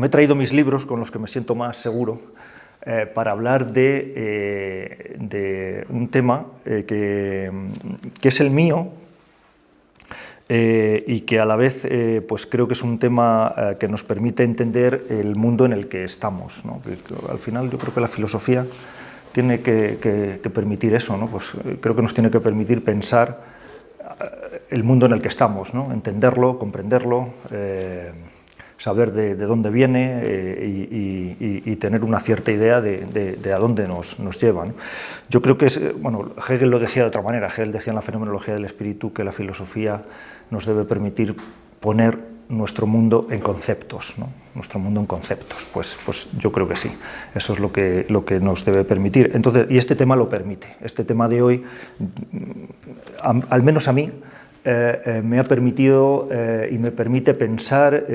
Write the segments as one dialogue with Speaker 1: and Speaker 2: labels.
Speaker 1: me he traído mis libros con los que me siento más seguro para hablar de un tema que es el mío y que a la vez pues creo que es un tema que nos permite entender el mundo en el que estamos, ¿no? Al final yo creo que la filosofía tiene que permitir eso, ¿no? Pues creo que nos tiene que permitir pensar el mundo en el que estamos, ¿no? Entenderlo, comprenderlo, saber de dónde viene y tener una cierta idea de a dónde nos lleva, ¿no? Yo creo que bueno, Hegel lo decía de otra manera. Hegel decía en la fenomenología del espíritu que la filosofía nos debe permitir poner nuestro mundo en conceptos, ¿no? Nuestro mundo en conceptos, pues yo creo que sí, eso es lo que nos debe permitir. Entonces, y este tema lo permite. Este tema de hoy, al menos a mí, me ha permitido y me permite pensar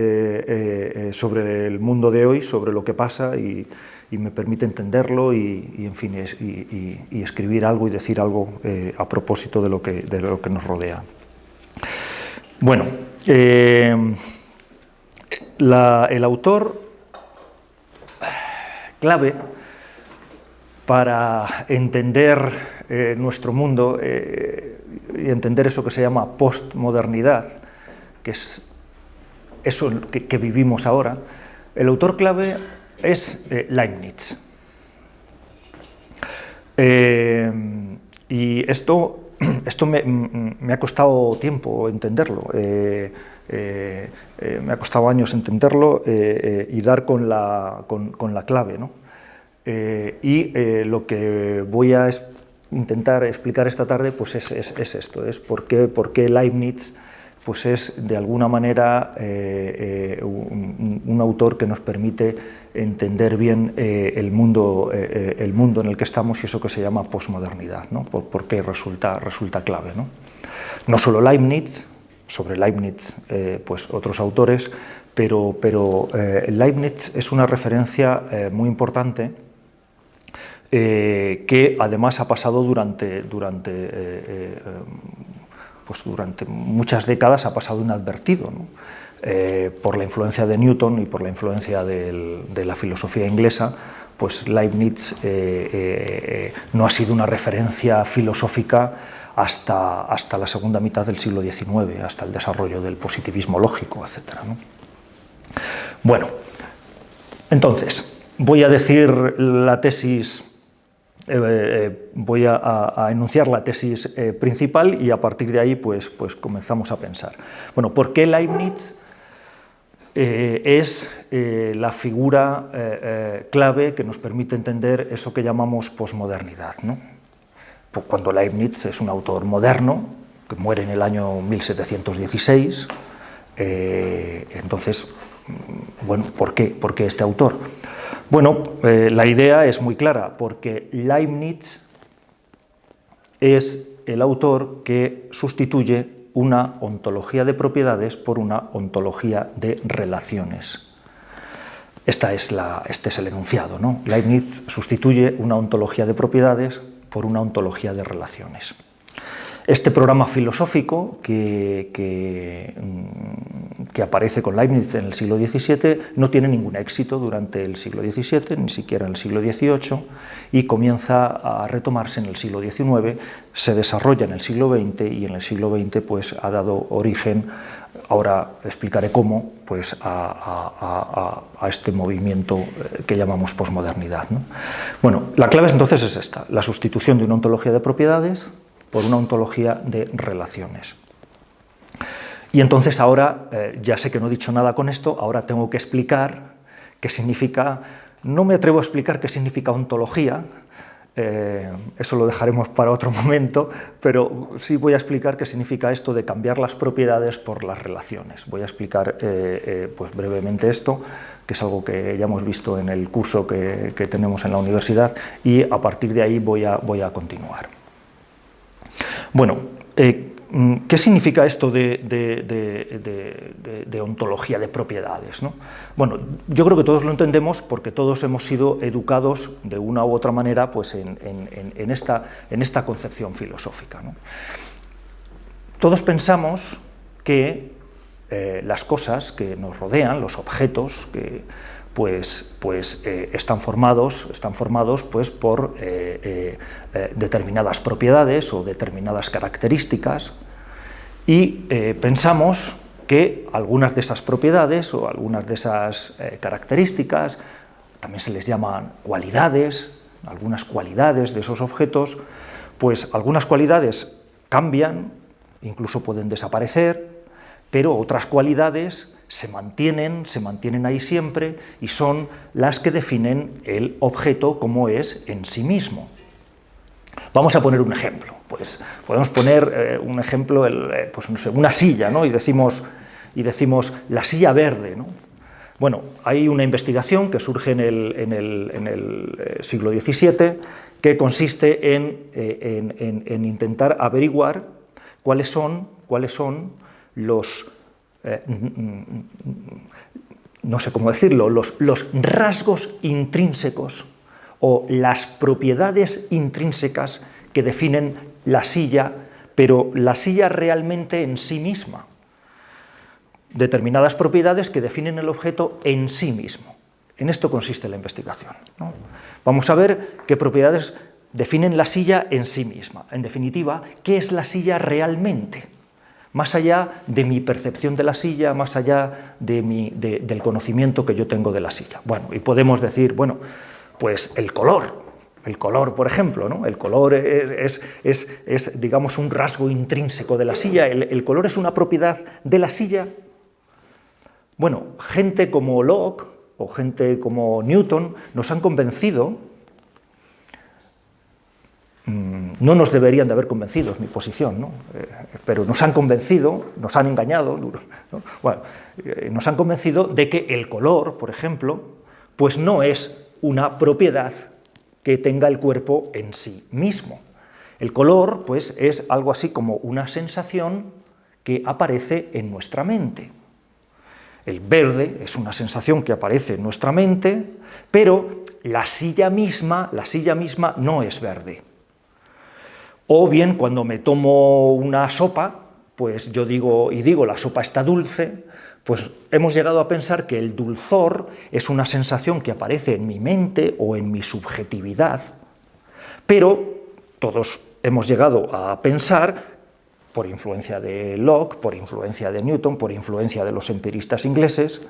Speaker 1: sobre el mundo de hoy, sobre lo que pasa y me permite entenderlo y en fin, y escribir algo y decir algo a propósito de lo que nos rodea. Bueno, el autor clave para entender nuestro mundo y entender eso que se llama postmodernidad, que es eso que vivimos ahora, el autor clave es Leibniz. Y esto me ha costado tiempo entenderlo, me ha costado años entenderlo y dar con la clave, ¿no? Lo que voy a intentar explicar esta tarde pues es esto, es por qué Leibniz pues es de alguna manera un autor que nos permite entender bien el mundo en el que estamos y eso que se llama posmodernidad, ¿no? Por qué resulta clave, ¿no? No solo Leibniz, sobre Leibniz pues otros autores, pero Leibniz es una referencia muy importante que además ha pasado durante muchas décadas, ha pasado inadvertido, ¿no? Por la influencia de Newton y por la influencia de la filosofía inglesa, pues Leibniz no ha sido una referencia filosófica hasta la segunda mitad del siglo XIX, hasta el desarrollo del positivismo lógico, etc., ¿no? Bueno, entonces, voy a decir la tesis, voy a enunciar la tesis principal y a partir de ahí pues comenzamos a pensar. Bueno, ¿por qué Leibniz es la figura clave que nos permite entender eso que llamamos posmodernidad, ¿no? Pues cuando Leibniz es un autor moderno, que muere en el año 1716, entonces, bueno, ¿por qué este autor? Bueno, la idea es muy clara, porque Leibniz es el autor que sustituye una ontología de propiedades por una ontología de relaciones. Este es el enunciado, ¿no? Leibniz sustituye una ontología de propiedades por una ontología de relaciones. Este programa filosófico que aparece con Leibniz en el siglo XVII no tiene ningún éxito durante el siglo XVII, ni siquiera en el siglo XVIII, y comienza a retomarse en el siglo XIX, se desarrolla en el siglo XX y en el siglo XX pues, ha dado origen, ahora explicaré cómo, pues, a este movimiento que llamamos posmodernidad, ¿no? Bueno, la clave entonces es esta, la sustitución de una ontología de propiedades por una ontología de relaciones. Y entonces ahora, ya sé que no he dicho nada con esto, ahora tengo que explicar qué significa, no me atrevo a explicar qué significa ontología, eso lo dejaremos para otro momento, pero sí voy a explicar qué significa esto de cambiar las propiedades por las relaciones. Voy a explicar pues brevemente esto, que es algo que ya hemos visto en el curso que tenemos en la universidad, y a partir de ahí voy a continuar. Bueno, ¿qué significa esto de ontología de propiedades, ¿no? Bueno, yo creo que todos lo entendemos porque todos hemos sido educados de una u otra manera pues, en esta concepción filosófica, ¿no? Todos pensamos que las cosas que nos rodean, los objetos están formados pues, por determinadas propiedades o determinadas características, y pensamos que algunas de esas propiedades o algunas de esas características, también se les llaman cualidades, algunas cualidades de esos objetos, pues algunas cualidades cambian, incluso pueden desaparecer, pero otras cualidades se mantienen ahí siempre y son las que definen el objeto como es en sí mismo. Vamos a poner un ejemplo. Pues podemos poner un ejemplo, pues no sé, una silla, ¿no? y decimos la silla verde, ¿no? Bueno, hay una investigación que surge en el siglo XVII que consiste en intentar averiguar cuáles son los, no sé cómo decirlo, los rasgos intrínsecos o las propiedades intrínsecas que definen la silla, pero la silla realmente en sí misma. Determinadas propiedades que definen el objeto en sí mismo. En esto consiste la investigación, ¿no? Vamos a ver qué propiedades definen la silla en sí misma. En definitiva, ¿qué es la silla realmente? Más allá de mi percepción de la silla, más allá del conocimiento que yo tengo de la silla. Bueno, y podemos decir, bueno, pues el color, por ejemplo, ¿no? El color es, digamos, un rasgo intrínseco de la silla. ¿El color es una propiedad de la silla? Bueno, gente como Locke o gente como Newton nos han convencido, no nos deberían de haber convencido, es mi posición, ¿no? Pero nos han convencido, nos han engañado, ¿no? Bueno, nos han convencido de que el color, por ejemplo, pues no es una propiedad que tenga el cuerpo en sí mismo. El color, pues, es algo así como una sensación que aparece en nuestra mente. El verde es una sensación que aparece en nuestra mente, pero la silla misma no es verde. O bien, cuando me tomo una sopa, pues yo digo la sopa está dulce, pues hemos llegado a pensar que el dulzor es una sensación que aparece en mi mente o en mi subjetividad, pero todos hemos llegado a pensar, por influencia de Locke, por influencia de Newton, por influencia de los empiristas ingleses,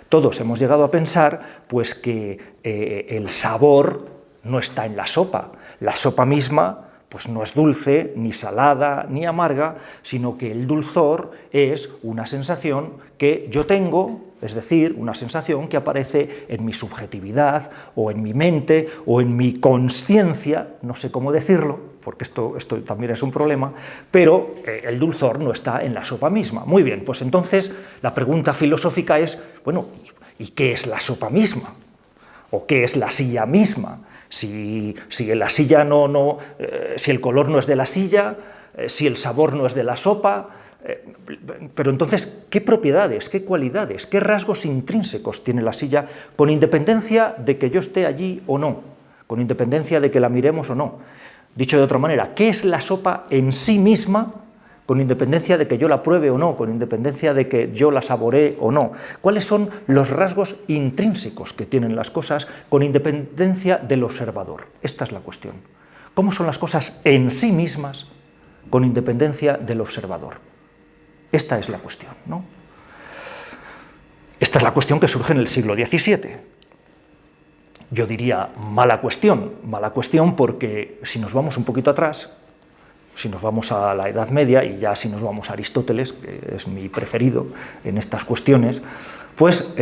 Speaker 1: todos hemos llegado a pensar pues, que el sabor no está en la sopa misma pues no es dulce, ni salada, ni amarga, sino que el dulzor es una sensación que yo tengo, es decir, una sensación que aparece en mi subjetividad, o en mi mente, o en mi consciencia, no sé cómo decirlo, porque esto también es un problema, pero el dulzor no está en la sopa misma. Muy bien, pues entonces la pregunta filosófica es, bueno, ¿y qué es la sopa misma? ¿O qué es la silla misma? Si la silla si el color no es de la silla, si el sabor no es de la sopa, pero entonces, ¿qué propiedades, qué cualidades, qué rasgos intrínsecos tiene la silla, con independencia de que yo esté allí o no, con independencia de que la miremos o no? Dicho de otra manera, ¿qué es la sopa en sí misma, con independencia de que yo la pruebe o no, con independencia de que yo la saboree o no? ¿Cuáles son los rasgos intrínsecos que tienen las cosas, con independencia del observador? Esta es la cuestión. ¿Cómo son las cosas en sí mismas, con independencia del observador? Esta es la cuestión, ¿no? Esta es la cuestión que surge en el siglo XVII. Yo diría mala cuestión porque si nos vamos un poquito atrás, si nos vamos a la Edad Media, y ya si nos vamos a Aristóteles, que es mi preferido en estas cuestiones, pues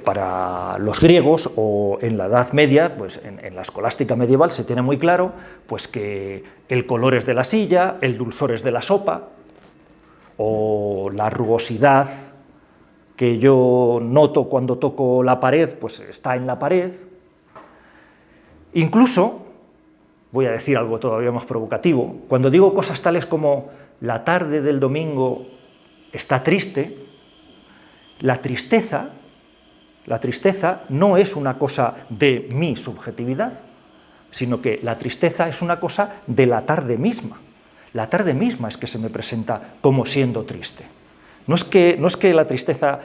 Speaker 1: para los griegos o en la Edad Media, pues en la escolástica medieval se tiene muy claro pues que el color es de la silla, el dulzor es de la sopa, o la rugosidad que yo noto cuando toco la pared, pues está en la pared. Incluso, voy a decir algo todavía más provocativo, cuando digo cosas tales como la tarde del domingo está triste, la tristeza no es una cosa de mi subjetividad, sino que la tristeza es una cosa de la tarde misma. La tarde misma es que se me presenta como siendo triste. No es que la tristeza,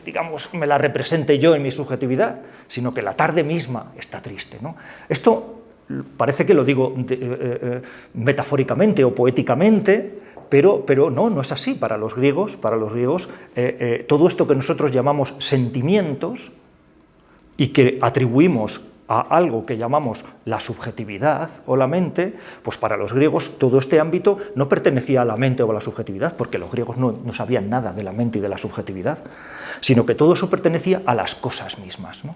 Speaker 1: digamos, me la represente yo en mi subjetividad, sino que la tarde misma está triste, ¿no? Esto parece que lo digo metafóricamente o poéticamente, pero no es así. Para los griegos todo esto que nosotros llamamos sentimientos y que atribuimos a algo que llamamos la subjetividad o la mente, pues para los griegos todo este ámbito no pertenecía a la mente o a la subjetividad, porque los griegos no sabían nada de la mente y de la subjetividad, sino que todo eso pertenecía a las cosas mismas, ¿no?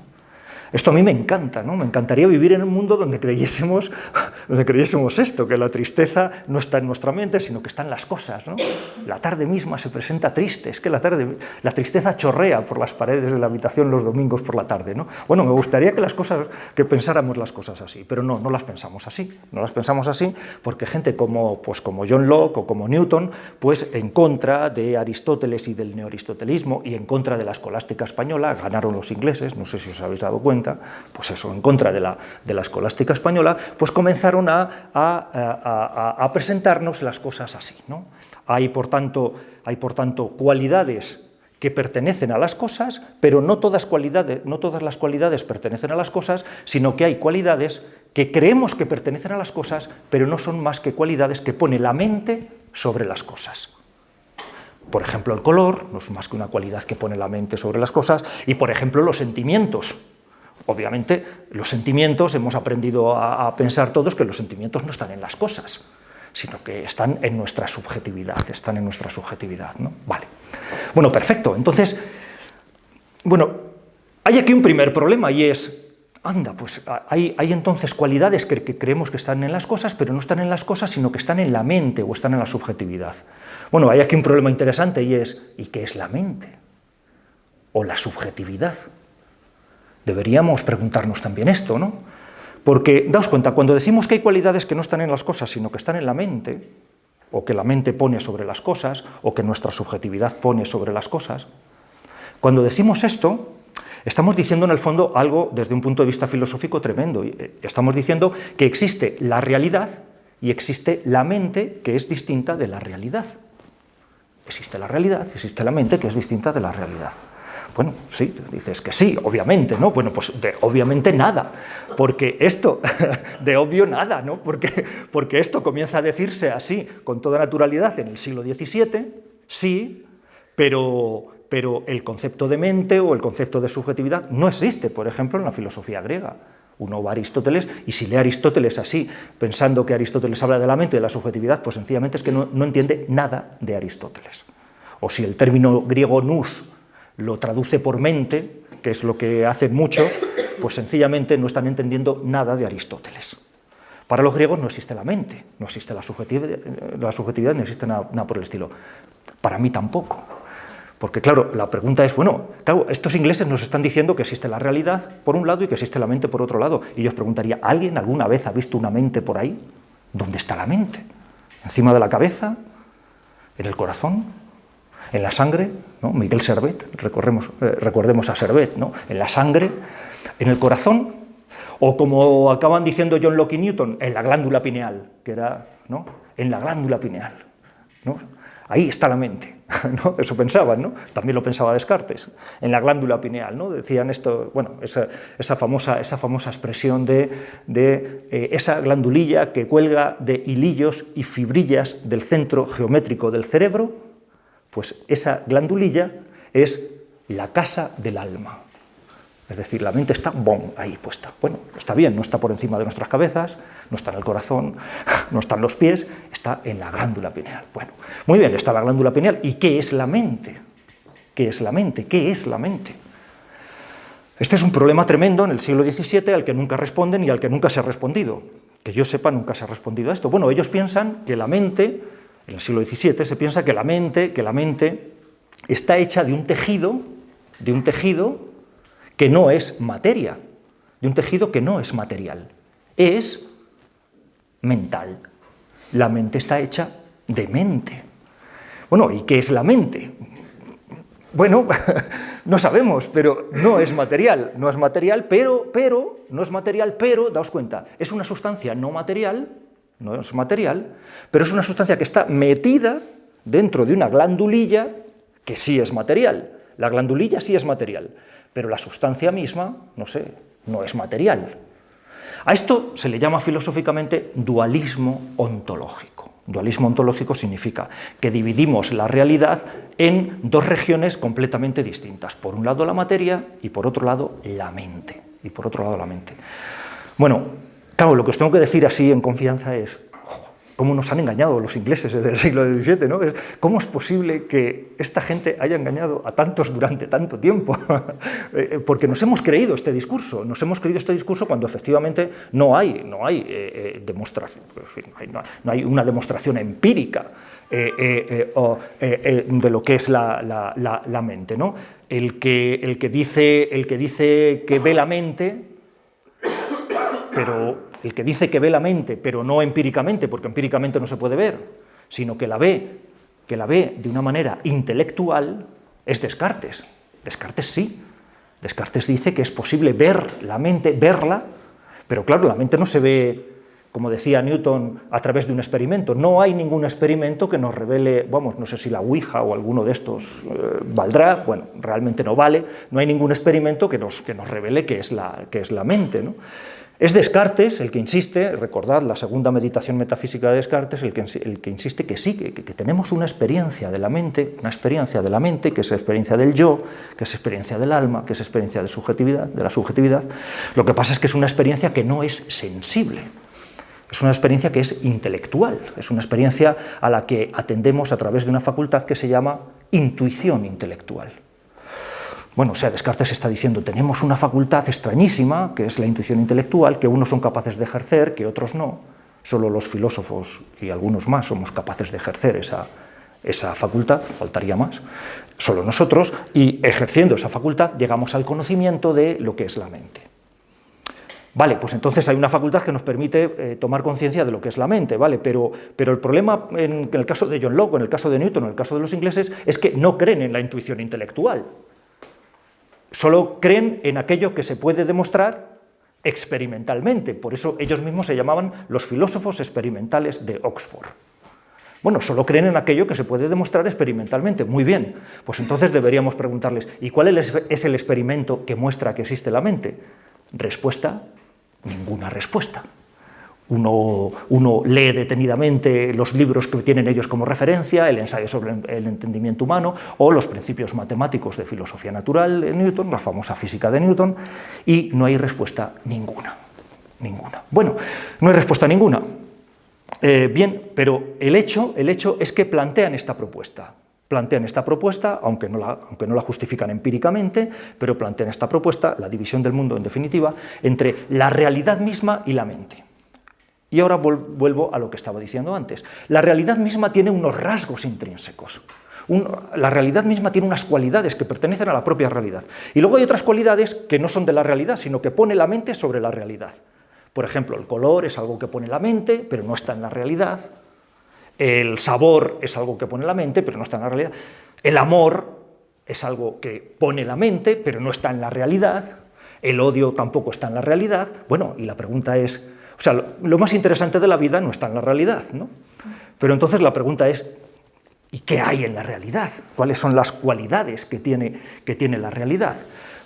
Speaker 1: Esto a mí me encanta, ¿no? Me encantaría vivir en un mundo donde creyésemos esto, que la tristeza no está en nuestra mente, sino que está en las cosas, ¿no? La tarde misma se presenta triste, es que la tristeza chorrea por las paredes de la habitación los domingos por la tarde, ¿no? Bueno, me gustaría que pensáramos las cosas así, pero no las pensamos así. No las pensamos así porque gente como John Locke o como Newton, pues en contra de Aristóteles y del neoaristotelismo y en contra de la escolástica española, ganaron los ingleses, no sé si os habéis dado cuenta, pues eso, en contra de la escolástica española, pues comenzaron a presentarnos las cosas así, ¿no? Hay, por tanto, cualidades que pertenecen a las cosas, pero no todas las cualidades pertenecen a las cosas, sino que hay cualidades que creemos que pertenecen a las cosas, pero no son más que cualidades que pone la mente sobre las cosas. Por ejemplo, el color no es más que una cualidad que pone la mente sobre las cosas, y por ejemplo los sentimientos. Obviamente, los sentimientos, hemos aprendido a pensar todos que los sentimientos no están en las cosas, sino que están en nuestra subjetividad, ¿no? Vale. Bueno, perfecto. Entonces, hay aquí un primer problema y es, pues hay entonces cualidades que creemos que están en las cosas, pero no están en las cosas, sino que están en la mente o están en la subjetividad. Bueno, hay aquí un problema interesante y es, ¿y qué es la mente? O la subjetividad. Deberíamos preguntarnos también esto, ¿no? Porque, daos cuenta, cuando decimos que hay cualidades que no están en las cosas, sino que están en la mente, o que la mente pone sobre las cosas, o que nuestra subjetividad pone sobre las cosas, cuando decimos esto, estamos diciendo en el fondo algo desde un punto de vista filosófico tremendo. Estamos diciendo que existe la realidad y existe la mente que es distinta de la realidad. Existe la realidad y existe la mente que es distinta de la realidad. Bueno, sí, dices que sí, obviamente, ¿no? Bueno, pues de obviamente nada, porque esto, de obvio nada, ¿no? Porque esto comienza a decirse así, con toda naturalidad, en el siglo XVII, sí, pero el concepto de mente o el concepto de subjetividad no existe, por ejemplo, en la filosofía griega. Uno va a Aristóteles y si lee a Aristóteles así, pensando que Aristóteles habla de la mente y de la subjetividad, pues sencillamente es que no entiende nada de Aristóteles. O si el término griego nous lo traduce por mente, que es lo que hacen muchos, pues sencillamente no están entendiendo nada de Aristóteles. Para los griegos no existe la mente, no existe la subjetividad, ni existe nada por el estilo. Para mí tampoco. Porque claro, la pregunta es, claro, estos ingleses nos están diciendo que existe la realidad por un lado y que existe la mente por otro lado. Y yo os preguntaría, ¿alguien alguna vez ha visto una mente por ahí? ¿Dónde está la mente? ¿Encima de la cabeza? ¿En el corazón? ¿En la sangre? ¿No? Miguel Servet, recordemos a Servet, ¿no? En la sangre, en el corazón, o como acaban diciendo John Locke y Newton, en la glándula pineal, que era, ¿no? En la glándula pineal, ¿no? Ahí está la mente, ¿no? Eso pensaban, ¿no? También lo pensaba Descartes, en la glándula pineal, ¿no? Decían esto, esa famosa expresión de esa glandulilla que cuelga de hilillos y fibrillas del centro geométrico del cerebro. Pues esa glandulilla es la casa del alma. Es decir, la mente está ahí puesta. Bueno, está bien, no está por encima de nuestras cabezas, no está en el corazón, no está en los pies, está en la glándula pineal. Bueno, muy bien, está la glándula pineal. ¿Y qué es la mente? ¿Qué es la mente? ¿Qué es la mente? Este es un problema tremendo en el siglo XVII al que nunca responden y al que nunca se ha respondido. Que yo sepa, nunca se ha respondido a esto. Bueno, ellos piensan que la mente, en el siglo XVII se piensa que la mente está hecha de un tejido que no es materia, de un tejido que no es material, es mental. La mente está hecha de mente. Bueno, ¿y qué es la mente? Bueno, no sabemos, pero no es material, pero, daos cuenta, es una sustancia no es material, pero es una sustancia que está metida dentro de una glandulilla que sí es material. La glandulilla sí es material, pero la sustancia misma, no sé, no es material. A esto se le llama filosóficamente dualismo ontológico. Dualismo ontológico significa que dividimos la realidad en dos regiones completamente distintas. Por un lado la materia y por otro lado la mente. Bueno, claro, lo que os tengo que decir así en confianza es cómo nos han engañado los ingleses desde el siglo XVII, ¿no? ¿Cómo es posible que esta gente haya engañado a tantos durante tanto tiempo? Porque nos hemos creído este discurso cuando efectivamente no hay demostración, no hay una demostración empírica de lo que es la mente, ¿no? El que dice que ve la mente, pero no empíricamente, porque empíricamente no se puede ver, sino que la ve de una manera intelectual, es Descartes. Descartes sí. Descartes dice que es posible ver la mente, verla, pero claro, la mente no se ve, como decía Newton, a través de un experimento. No hay ningún experimento que nos revele, vamos, no sé si la Ouija o alguno de estos valdrá, bueno, realmente no vale, no hay ningún experimento que nos revele qué es la mente, ¿no? Es Descartes el que insiste, recordad la segunda meditación metafísica de Descartes, el que insiste que sí, que tenemos una experiencia de la mente, que es la experiencia del yo, que es experiencia del alma, que es experiencia de la subjetividad. Lo que pasa es que es una experiencia que no es sensible, es una experiencia que es intelectual, es una experiencia a la que atendemos a través de una facultad que se llama intuición intelectual. Bueno, o sea, Descartes está diciendo, tenemos una facultad extrañísima, que es la intuición intelectual, que unos son capaces de ejercer, que otros no. Solo los filósofos y algunos más somos capaces de ejercer esa facultad, faltaría más, solo nosotros, y ejerciendo esa facultad llegamos al conocimiento de lo que es la mente. Vale, pues entonces hay una facultad que nos permite tomar conciencia de lo que es la mente, ¿vale? Pero el problema en el caso de John Locke, en el caso de Newton, en el caso de los ingleses, es que no creen en la intuición intelectual. Solo creen en aquello que se puede demostrar experimentalmente. Por eso ellos mismos se llamaban los filósofos experimentales de Oxford. Bueno, solo creen en aquello que se puede demostrar experimentalmente. Muy bien, pues entonces deberíamos preguntarles, ¿y cuál es el experimento que muestra que existe la mente? Respuesta, ninguna respuesta. Uno lee detenidamente los libros que tienen ellos como referencia, el ensayo sobre el entendimiento humano o los principios matemáticos de filosofía natural de Newton, la famosa física de Newton, y no hay respuesta ninguna. Bueno, no hay respuesta ninguna. Bien, pero el hecho es que plantean esta propuesta, aunque no la justifican empíricamente, pero plantean esta propuesta, la división del mundo en definitiva, entre la realidad misma y la mente. Y ahora vuelvo a lo que estaba diciendo antes. La realidad misma tiene unos rasgos intrínsecos. La realidad misma tiene unas cualidades que pertenecen a la propia realidad. Y luego hay otras cualidades que no son de la realidad, sino que pone la mente sobre la realidad. Por ejemplo, el color es algo que pone la mente, pero no está en la realidad. El sabor es algo que pone la mente, pero no está en la realidad. El amor es algo que pone la mente, pero no está en la realidad. El odio tampoco está en la realidad. Bueno, y la pregunta es... O sea, lo más interesante de la vida no está en la realidad, ¿no? Pero entonces la pregunta es, ¿y qué hay en la realidad? ¿Cuáles son las cualidades que tiene la realidad?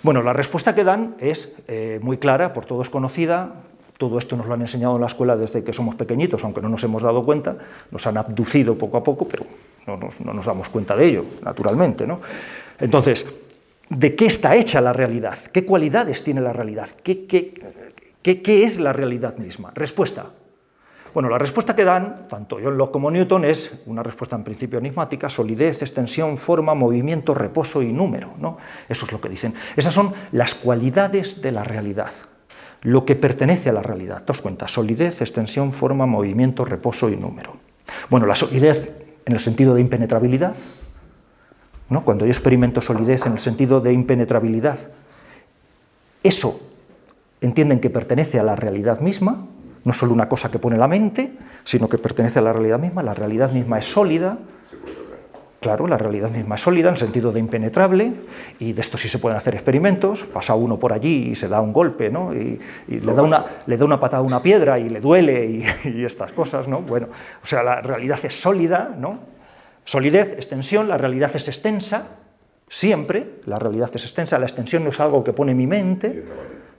Speaker 1: Bueno, la respuesta que dan es muy clara, por todos conocida. Todo esto nos lo han enseñado en la escuela desde que somos pequeñitos, aunque no nos hemos dado cuenta. Nos han abducido poco a poco, pero no nos damos cuenta de ello, naturalmente, ¿no? Entonces, ¿de qué está hecha la realidad? ¿Qué cualidades tiene la realidad? ¿Qué es la realidad misma? Respuesta. Bueno, la respuesta que dan, tanto John Locke como Newton, es una respuesta en principio enigmática: solidez, extensión, forma, movimiento, reposo y número, ¿no? Eso es lo que dicen. Esas son las cualidades de la realidad, lo que pertenece a la realidad. Daos cuenta, solidez, extensión, forma, movimiento, reposo y número. Bueno, la solidez en el sentido de impenetrabilidad, ¿no? Cuando yo experimento solidez en el sentido de impenetrabilidad, eso entienden que pertenece a la realidad misma, no solo una cosa que pone la mente, sino que pertenece a la realidad misma es sólida. Claro, la realidad misma es sólida en el sentido de impenetrable, y de esto sí se pueden hacer experimentos. Pasa uno por allí y se da un golpe, ¿no? y le da una patada a una piedra y le duele y estas cosas, ¿no? Bueno, o sea, la realidad es sólida, ¿no? Solidez, extensión, la realidad es extensa, siempre, la realidad es extensa, la extensión no es algo que pone mi mente,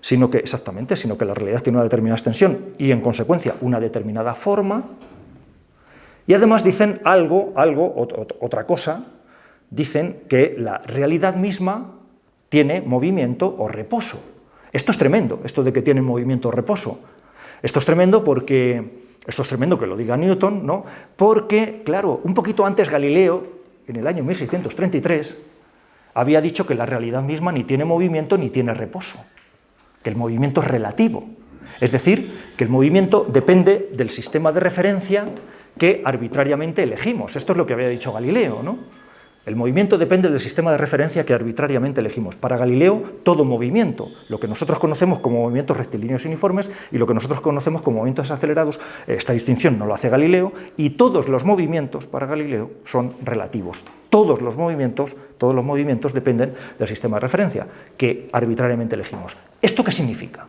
Speaker 1: sino que, exactamente, sino que la realidad tiene una determinada extensión y, en consecuencia, una determinada forma. Y además dicen otra cosa, dicen que la realidad misma tiene movimiento o reposo. Esto es tremendo, esto de que tiene movimiento o reposo. Esto es tremendo que lo diga Newton, ¿no? Porque, claro, un poquito antes Galileo, en el año 1633, había dicho que la realidad misma ni tiene movimiento ni tiene reposo, que el movimiento es relativo. Es decir, que el movimiento depende del sistema de referencia que arbitrariamente elegimos. Esto es lo que había dicho Galileo, ¿no? El movimiento depende del sistema de referencia que arbitrariamente elegimos. Para Galileo, todo movimiento, lo que nosotros conocemos como movimientos rectilíneos uniformes y lo que nosotros conocemos como movimientos acelerados, esta distinción no lo hace Galileo, y todos los movimientos para Galileo son relativos. Todos los movimientos dependen del sistema de referencia que arbitrariamente elegimos. ¿Esto qué significa?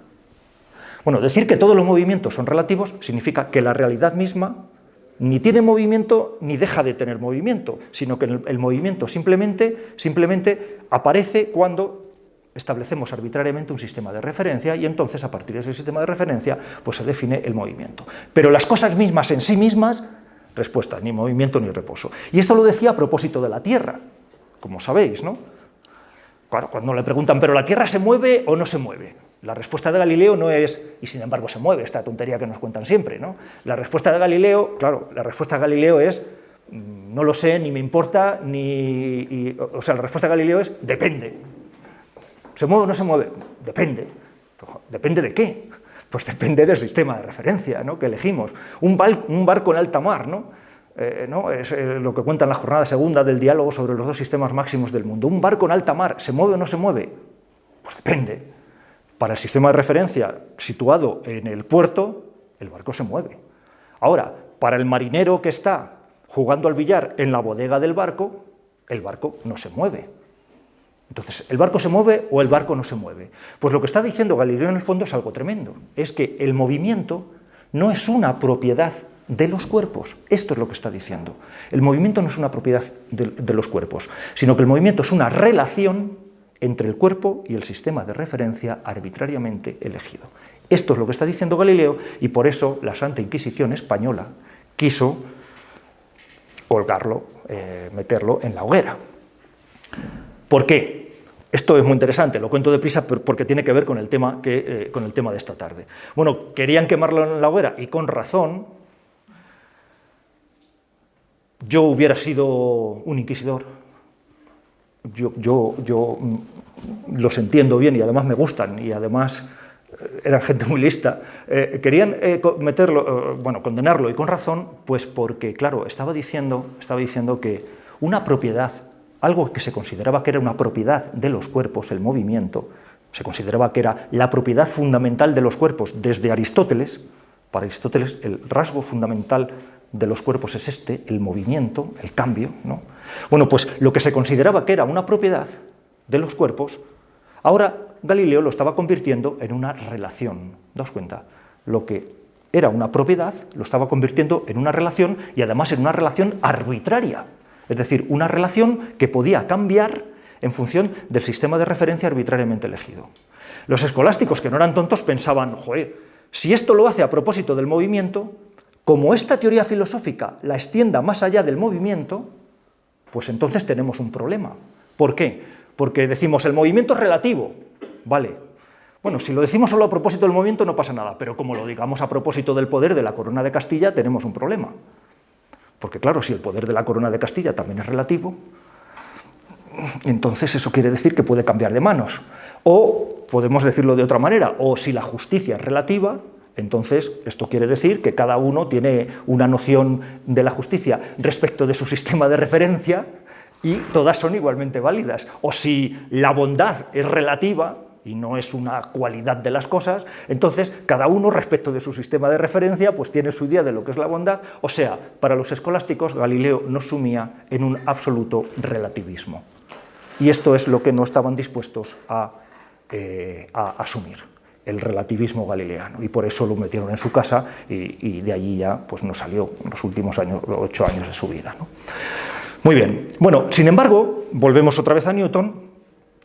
Speaker 1: Bueno, decir que todos los movimientos son relativos significa que la realidad misma ni tiene movimiento ni deja de tener movimiento, sino que el movimiento simplemente aparece cuando establecemos arbitrariamente un sistema de referencia y entonces a partir de ese sistema de referencia pues se define el movimiento. Pero las cosas mismas en sí mismas, respuesta, ni movimiento ni reposo. Y esto lo decía a propósito de la Tierra, como sabéis, ¿no? Claro, cuando le preguntan, ¿pero la Tierra se mueve o no se mueve? La respuesta de Galileo no es, y sin embargo se mueve, esta tontería que nos cuentan siempre, ¿no? La respuesta de Galileo, claro, la respuesta de Galileo es, no lo sé, ni me importa, o sea, la respuesta de Galileo es, depende. ¿Se mueve o no se mueve? Depende. ¿Depende de qué? Pues depende del sistema de referencia, ¿no?, que elegimos. Un barco en alta mar, ¿no? Es lo que cuenta en la jornada segunda del diálogo sobre los dos sistemas máximos del mundo. Un barco en alta mar, ¿se mueve o no se mueve? Pues depende. Para el sistema de referencia situado en el puerto, el barco se mueve. Ahora, para el marinero que está jugando al billar en la bodega del barco, el barco no se mueve. Entonces, ¿el barco se mueve o el barco no se mueve? Pues lo que está diciendo Galileo en el fondo es algo tremendo. Es que el movimiento no es una propiedad de los cuerpos. Esto es lo que está diciendo. El movimiento no es una propiedad de los cuerpos, sino que el movimiento es una relación entre el cuerpo y el sistema de referencia arbitrariamente elegido. Esto es lo que está diciendo Galileo y por eso la Santa Inquisición española quiso colgarlo, meterlo en la hoguera. ¿Por qué? Esto es muy interesante, lo cuento deprisa porque tiene que ver con el tema de esta tarde. Bueno, querían quemarlo en la hoguera y con razón. Yo hubiera sido un inquisidor. Yo los entiendo bien y además me gustan y además eran gente muy lista. Querían condenarlo y con razón, pues porque, claro, estaba diciendo que una propiedad, algo que se consideraba que era una propiedad de los cuerpos, el movimiento, se consideraba que era la propiedad fundamental de los cuerpos desde Aristóteles. Para Aristóteles el rasgo fundamental de los cuerpos es este, el movimiento, el cambio, ¿no? Bueno, pues lo que se consideraba que era una propiedad de los cuerpos, ahora Galileo lo estaba convirtiendo en una relación. Daos cuenta, lo que era una propiedad lo estaba convirtiendo en una relación y además en una relación arbitraria, es decir, una relación que podía cambiar en función del sistema de referencia arbitrariamente elegido. Los escolásticos, que no eran tontos, pensaban, joder, si esto lo hace a propósito del movimiento, como esta teoría filosófica la extienda más allá del movimiento, pues entonces tenemos un problema. ¿Por qué? Porque decimos, el movimiento es relativo, vale. Bueno, si lo decimos solo a propósito del movimiento no pasa nada, pero como lo digamos a propósito del poder de la corona de Castilla, tenemos un problema. Porque claro, si el poder de la corona de Castilla también es relativo, entonces eso quiere decir que puede cambiar de manos. O podemos decirlo de otra manera, o si la justicia es relativa, entonces esto quiere decir que cada uno tiene una noción de la justicia respecto de su sistema de referencia y todas son igualmente válidas. O si la bondad es relativa y no es una cualidad de las cosas, entonces cada uno respecto de su sistema de referencia pues tiene su idea de lo que es la bondad. O sea, para los escolásticos Galileo nos sumía en un absoluto relativismo. Y esto es lo que no estaban dispuestos a asumir, el relativismo galileano, y por eso lo metieron en su casa y de allí ya pues no salió en los últimos años, 8 años de su vida, ¿no? Muy bien. Bueno, sin embargo, volvemos otra vez a Newton.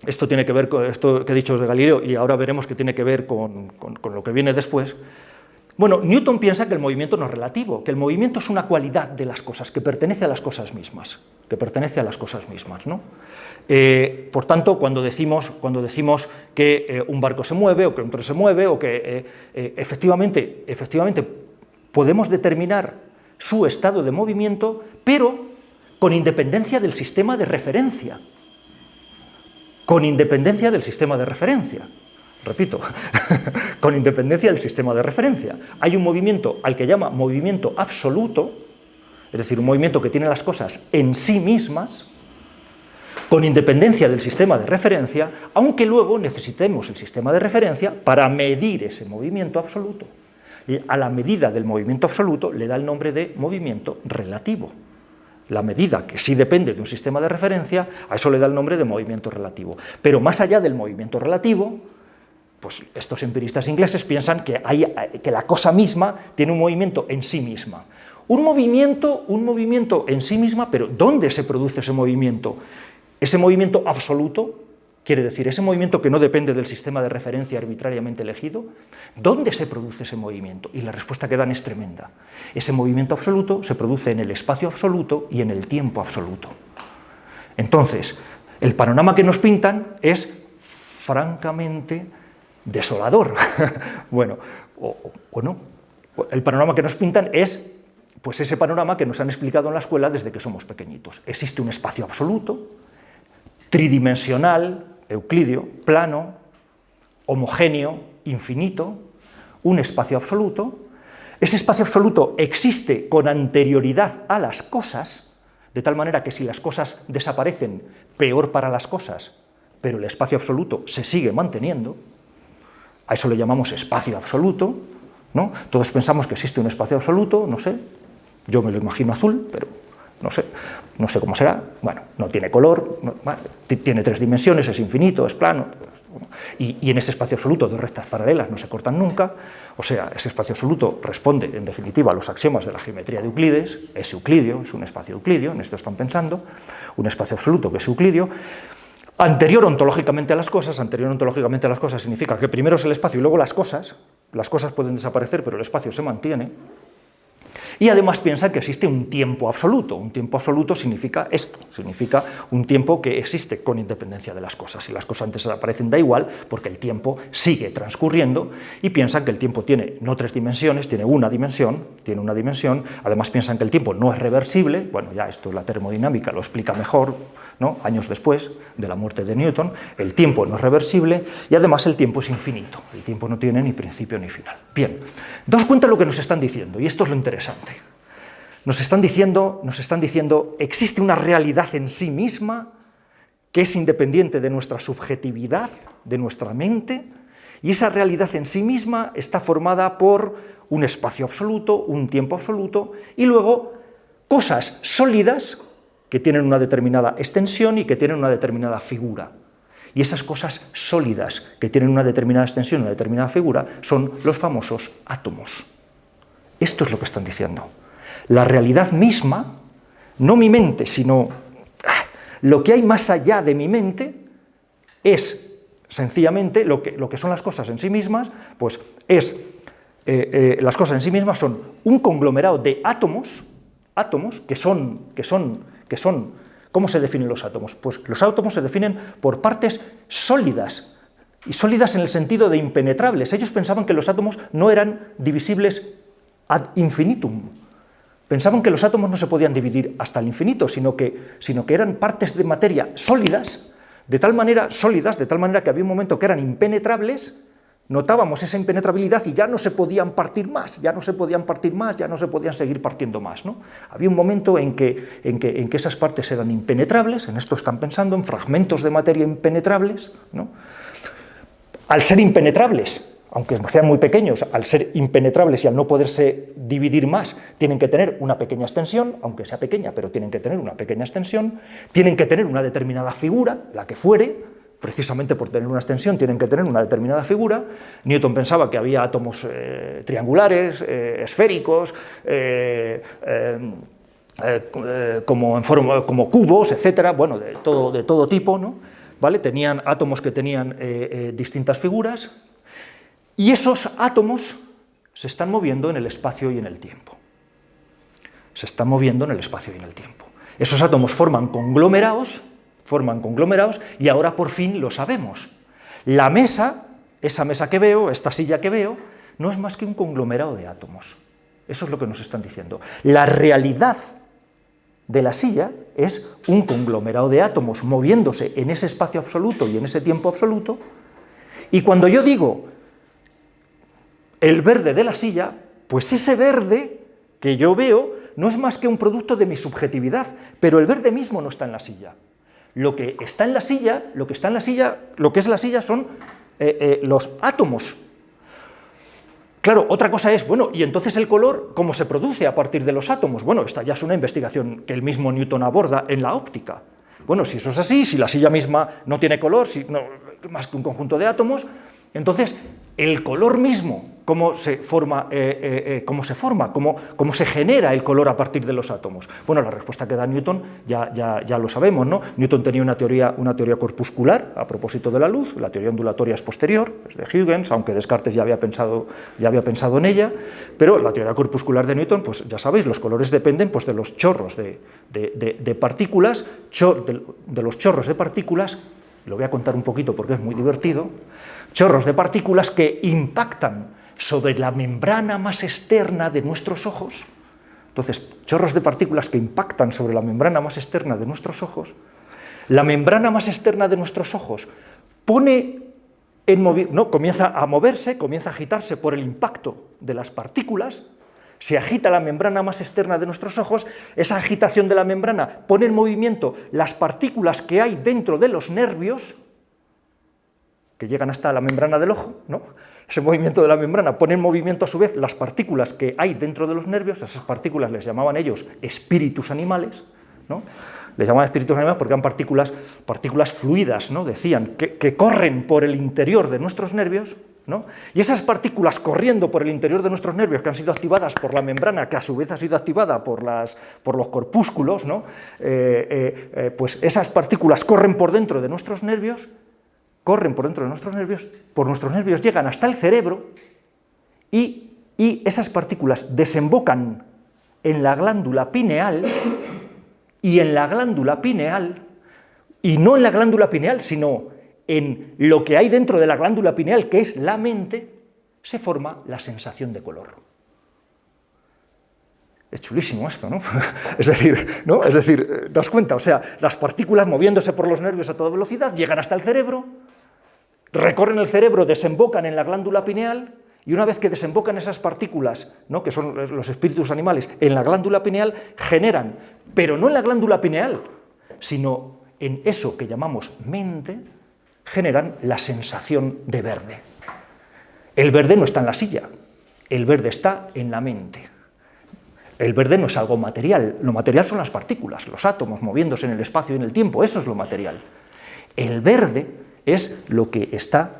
Speaker 1: Esto tiene que ver con esto que he dicho de Galileo y ahora veremos que tiene que ver con lo que viene después. Bueno, Newton piensa que el movimiento no es relativo, que el movimiento es una cualidad de las cosas, que pertenece a las cosas mismas, ¿no? Por tanto, cuando decimos que un barco se mueve o que un tren se mueve o que efectivamente podemos determinar su estado de movimiento, pero con independencia del sistema de referencia. Con independencia del sistema de referencia. Repito, con independencia del sistema de referencia. Hay un movimiento al que llama movimiento absoluto, es decir, un movimiento que tiene las cosas en sí mismas, con independencia del sistema de referencia, aunque luego necesitemos el sistema de referencia para medir ese movimiento absoluto. Y a la medida del movimiento absoluto le da el nombre de movimiento relativo. La medida que sí depende de un sistema de referencia, a eso le da el nombre de movimiento relativo. Pero más allá del movimiento relativo, pues estos empiristas ingleses piensan que la cosa misma tiene un movimiento en sí misma. Un movimiento en sí misma, pero ¿dónde se produce ese movimiento? Ese movimiento absoluto, quiere decir, ese movimiento que no depende del sistema de referencia arbitrariamente elegido, ¿dónde se produce ese movimiento? Y la respuesta que dan es tremenda. Ese movimiento absoluto se produce en el espacio absoluto y en el tiempo absoluto. Entonces, el panorama que nos pintan es francamente desolador. Bueno, o no. El panorama que nos pintan es pues ese panorama que nos han explicado en la escuela desde que somos pequeñitos. Existe un espacio absoluto, tridimensional, euclídeo, plano, homogéneo, infinito, un espacio absoluto. Ese espacio absoluto existe con anterioridad a las cosas, de tal manera que si las cosas desaparecen, peor para las cosas, pero el espacio absoluto se sigue manteniendo. A eso le llamamos espacio absoluto, ¿no? Todos pensamos que existe un espacio absoluto, no sé, yo me lo imagino azul, pero no sé cómo será. Bueno, no tiene color, tiene 3 dimensiones, es infinito, es plano, y en ese espacio absoluto 2 rectas paralelas no se cortan nunca, o sea, ese espacio absoluto responde, en definitiva, a los axiomas de la geometría de Euclides, es euclidio, es un espacio euclidio, en esto están pensando, un espacio absoluto que es euclidio. Anterior ontológicamente a las cosas significa que primero es el espacio y luego las cosas pueden desaparecer, pero el espacio se mantiene. Y además piensa que existe un tiempo absoluto. Un tiempo absoluto significa esto, significa un tiempo que existe con independencia de las cosas. Si las cosas antes desaparecen da igual, porque el tiempo sigue transcurriendo, y piensan que el tiempo tiene no 3 dimensiones, tiene una dimensión. Además piensan que el tiempo no es reversible. Bueno, ya esto la termodinámica lo explica mejor, ¿no? Años después de la muerte de Newton. El tiempo no es reversible y además el tiempo es infinito. El tiempo no tiene ni principio ni final. Bien, daos cuenta de lo que nos están diciendo, y esto es lo interesante. Nos están diciendo, existe una realidad en sí misma que es independiente de nuestra subjetividad, de nuestra mente, y esa realidad en sí misma está formada por un espacio absoluto, un tiempo absoluto, y luego cosas sólidas que tienen una determinada extensión y que tienen una determinada figura. Y esas cosas sólidas que tienen una determinada extensión y una determinada figura son los famosos átomos. Esto es lo que están diciendo. La realidad misma, no mi mente, sino lo que hay más allá de mi mente, es sencillamente lo que son las cosas en sí mismas, pues las cosas en sí mismas son un conglomerado de átomos que son, ¿cómo se definen los átomos? Pues los átomos se definen por partes sólidas, y sólidas en el sentido de impenetrables. Ellos pensaban que los átomos no eran divisibles ad infinitum. Pensaban que los átomos no se podían dividir hasta el infinito, sino que eran partes de materia sólidas, de tal manera que había un momento que eran impenetrables, notábamos esa impenetrabilidad y ya no se podían partir más, ya no se podían seguir partiendo más, ¿no? Había un momento en que esas partes eran impenetrables, en esto están pensando, en fragmentos de materia impenetrables, ¿no? Al ser impenetrables, aunque sean muy pequeños, al ser impenetrables y al no poderse dividir más, tienen que tener una pequeña extensión, aunque sea pequeña, pero tienen que tener una pequeña extensión, tienen que tener una determinada figura, la que fuere, precisamente por tener una extensión tienen que tener una determinada figura. Newton pensaba que había átomos triangulares, esféricos, como cubos, etcétera, bueno, de todo tipo, ¿no? ¿Vale? Tenían átomos que tenían distintas figuras, y esos átomos se están moviendo en el espacio y en el tiempo. Se están moviendo en el espacio y en el tiempo. Esos átomos forman conglomerados, y ahora por fin lo sabemos. La mesa, esa mesa que veo, esta silla que veo, no es más que un conglomerado de átomos. Eso es lo que nos están diciendo. La realidad de la silla es un conglomerado de átomos moviéndose en ese espacio absoluto y en ese tiempo absoluto, y cuando yo digo el verde de la silla, pues ese verde que yo veo no es más que un producto de mi subjetividad, pero el verde mismo no está en la silla. Lo que está en la silla, lo que es la silla son los átomos. Claro, otra cosa es, bueno, y entonces el color, ¿cómo se produce a partir de los átomos? Bueno, esta ya es una investigación que el mismo Newton aborda en la óptica. Bueno, si eso es así, si la silla misma no tiene color, más que un conjunto de átomos, entonces el color mismo, ¿cómo se genera el color a partir de los átomos? Bueno, la respuesta que da Newton ya lo sabemos, ¿no? Newton tenía una teoría corpuscular a propósito de la luz, la teoría ondulatoria es posterior, es de Huygens, aunque Descartes ya había pensado en ella, pero la teoría corpuscular de Newton, pues ya sabéis, los colores dependen pues, de los chorros de partículas, de los chorros de partículas, lo voy a contar un poquito porque es muy divertido, chorros de partículas que impactan sobre la membrana más externa de nuestros ojos. Entonces, chorros de partículas que impactan sobre la membrana más externa de nuestros ojos. La membrana más externa de nuestros ojos comienza a moverse, comienza a agitarse por el impacto de las partículas, se agita la membrana más externa de nuestros ojos, esa agitación de la membrana pone en movimiento las partículas que hay dentro de los nervios, que llegan hasta la membrana del ojo, ¿no? Ese movimiento de la membrana pone en movimiento a su vez las partículas que hay dentro de los nervios, esas partículas les llamaban ellos espíritus animales, ¿no? Les llamaban espíritus animales porque eran partículas fluidas, ¿no? Decían, que corren por el interior de nuestros nervios, ¿no? Y esas partículas corriendo por el interior de nuestros nervios, que han sido activadas por la membrana, que a su vez ha sido activada por los corpúsculos, ¿no? Pues esas partículas corren por dentro de nuestros nervios, por nuestros nervios llegan hasta el cerebro y esas partículas desembocan en la glándula pineal, y en la glándula pineal, y no en la glándula pineal, sino en lo que hay dentro de la glándula pineal, que es la mente, se forma la sensación de color. Es chulísimo esto, ¿no? Es decir, daos cuenta, o sea, las partículas moviéndose por los nervios a toda velocidad llegan hasta el cerebro, recorren el cerebro, desembocan en la glándula pineal, y una vez que desembocan esas partículas, ¿no? Que son los espíritus animales, en la glándula pineal, generan, pero no en la glándula pineal, sino en eso que llamamos mente, generan la sensación de verde. El verde no está en la silla, el verde está en la mente. El verde no es algo material, lo material son las partículas, los átomos moviéndose en el espacio y en el tiempo, eso es lo material. El verde es lo que está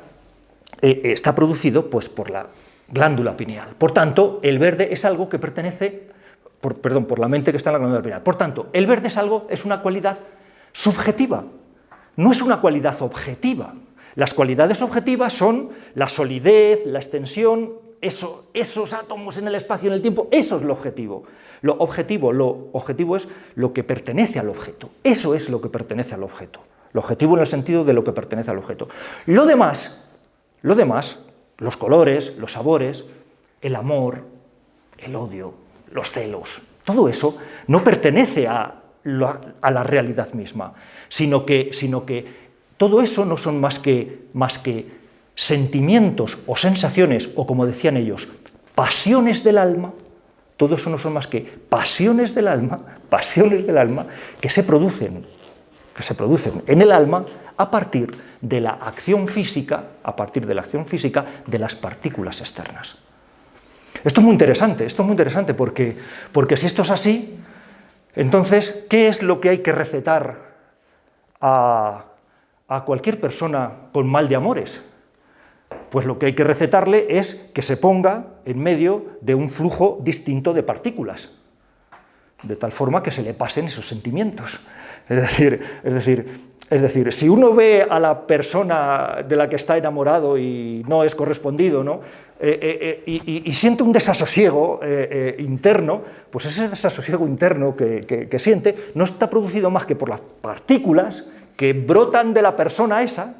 Speaker 1: producido pues, por la glándula pineal. Por tanto, el verde es algo que pertenece, por la mente que está en la glándula pineal. Por tanto, el verde es una cualidad subjetiva, no es una cualidad objetiva. Las cualidades objetivas son la solidez, la extensión, esos átomos en el espacio y en el tiempo, eso es lo objetivo. Lo objetivo es lo que pertenece al objeto, eso es lo que pertenece al objeto. Lo objetivo en el sentido de lo que pertenece al objeto. Lo demás, los colores, los sabores, el amor, el odio, los celos, todo eso no pertenece a la realidad misma, sino que todo eso no son más que sentimientos o sensaciones, o como decían ellos, pasiones del alma. Todo eso no son más que pasiones del alma que se producen en el alma a partir de la acción física, de las partículas externas. Esto es muy interesante porque si esto es así, entonces, ¿qué es lo que hay que recetar a cualquier persona con mal de amores? Pues lo que hay que recetarle es que se ponga en medio de un flujo distinto de partículas. de tal forma que se le pasen esos sentimientos. Es decir, si uno ve a la persona de la que está enamorado y no es correspondido, ¿no? Y siente un desasosiego interno, pues ese desasosiego interno que siente no está producido más que por las partículas que brotan de la persona esa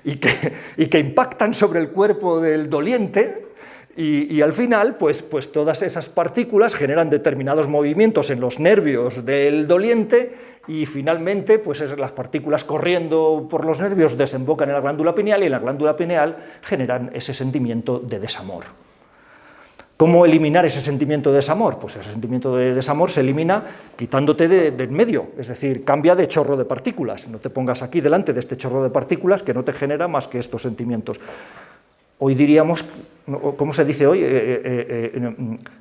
Speaker 1: y que impactan sobre el cuerpo del doliente. Y al final, pues todas esas partículas generan determinados movimientos en los nervios del doliente y finalmente, pues las partículas corriendo por los nervios desembocan en la glándula pineal y en la glándula pineal generan ese sentimiento de desamor. ¿Cómo eliminar ese sentimiento de desamor? Pues ese sentimiento de desamor se elimina quitándote de en medio, es decir, cambia de chorro de partículas. No te pongas aquí delante de este chorro de partículas que no te genera más que estos sentimientos. Hoy diríamos, ¿cómo se dice hoy?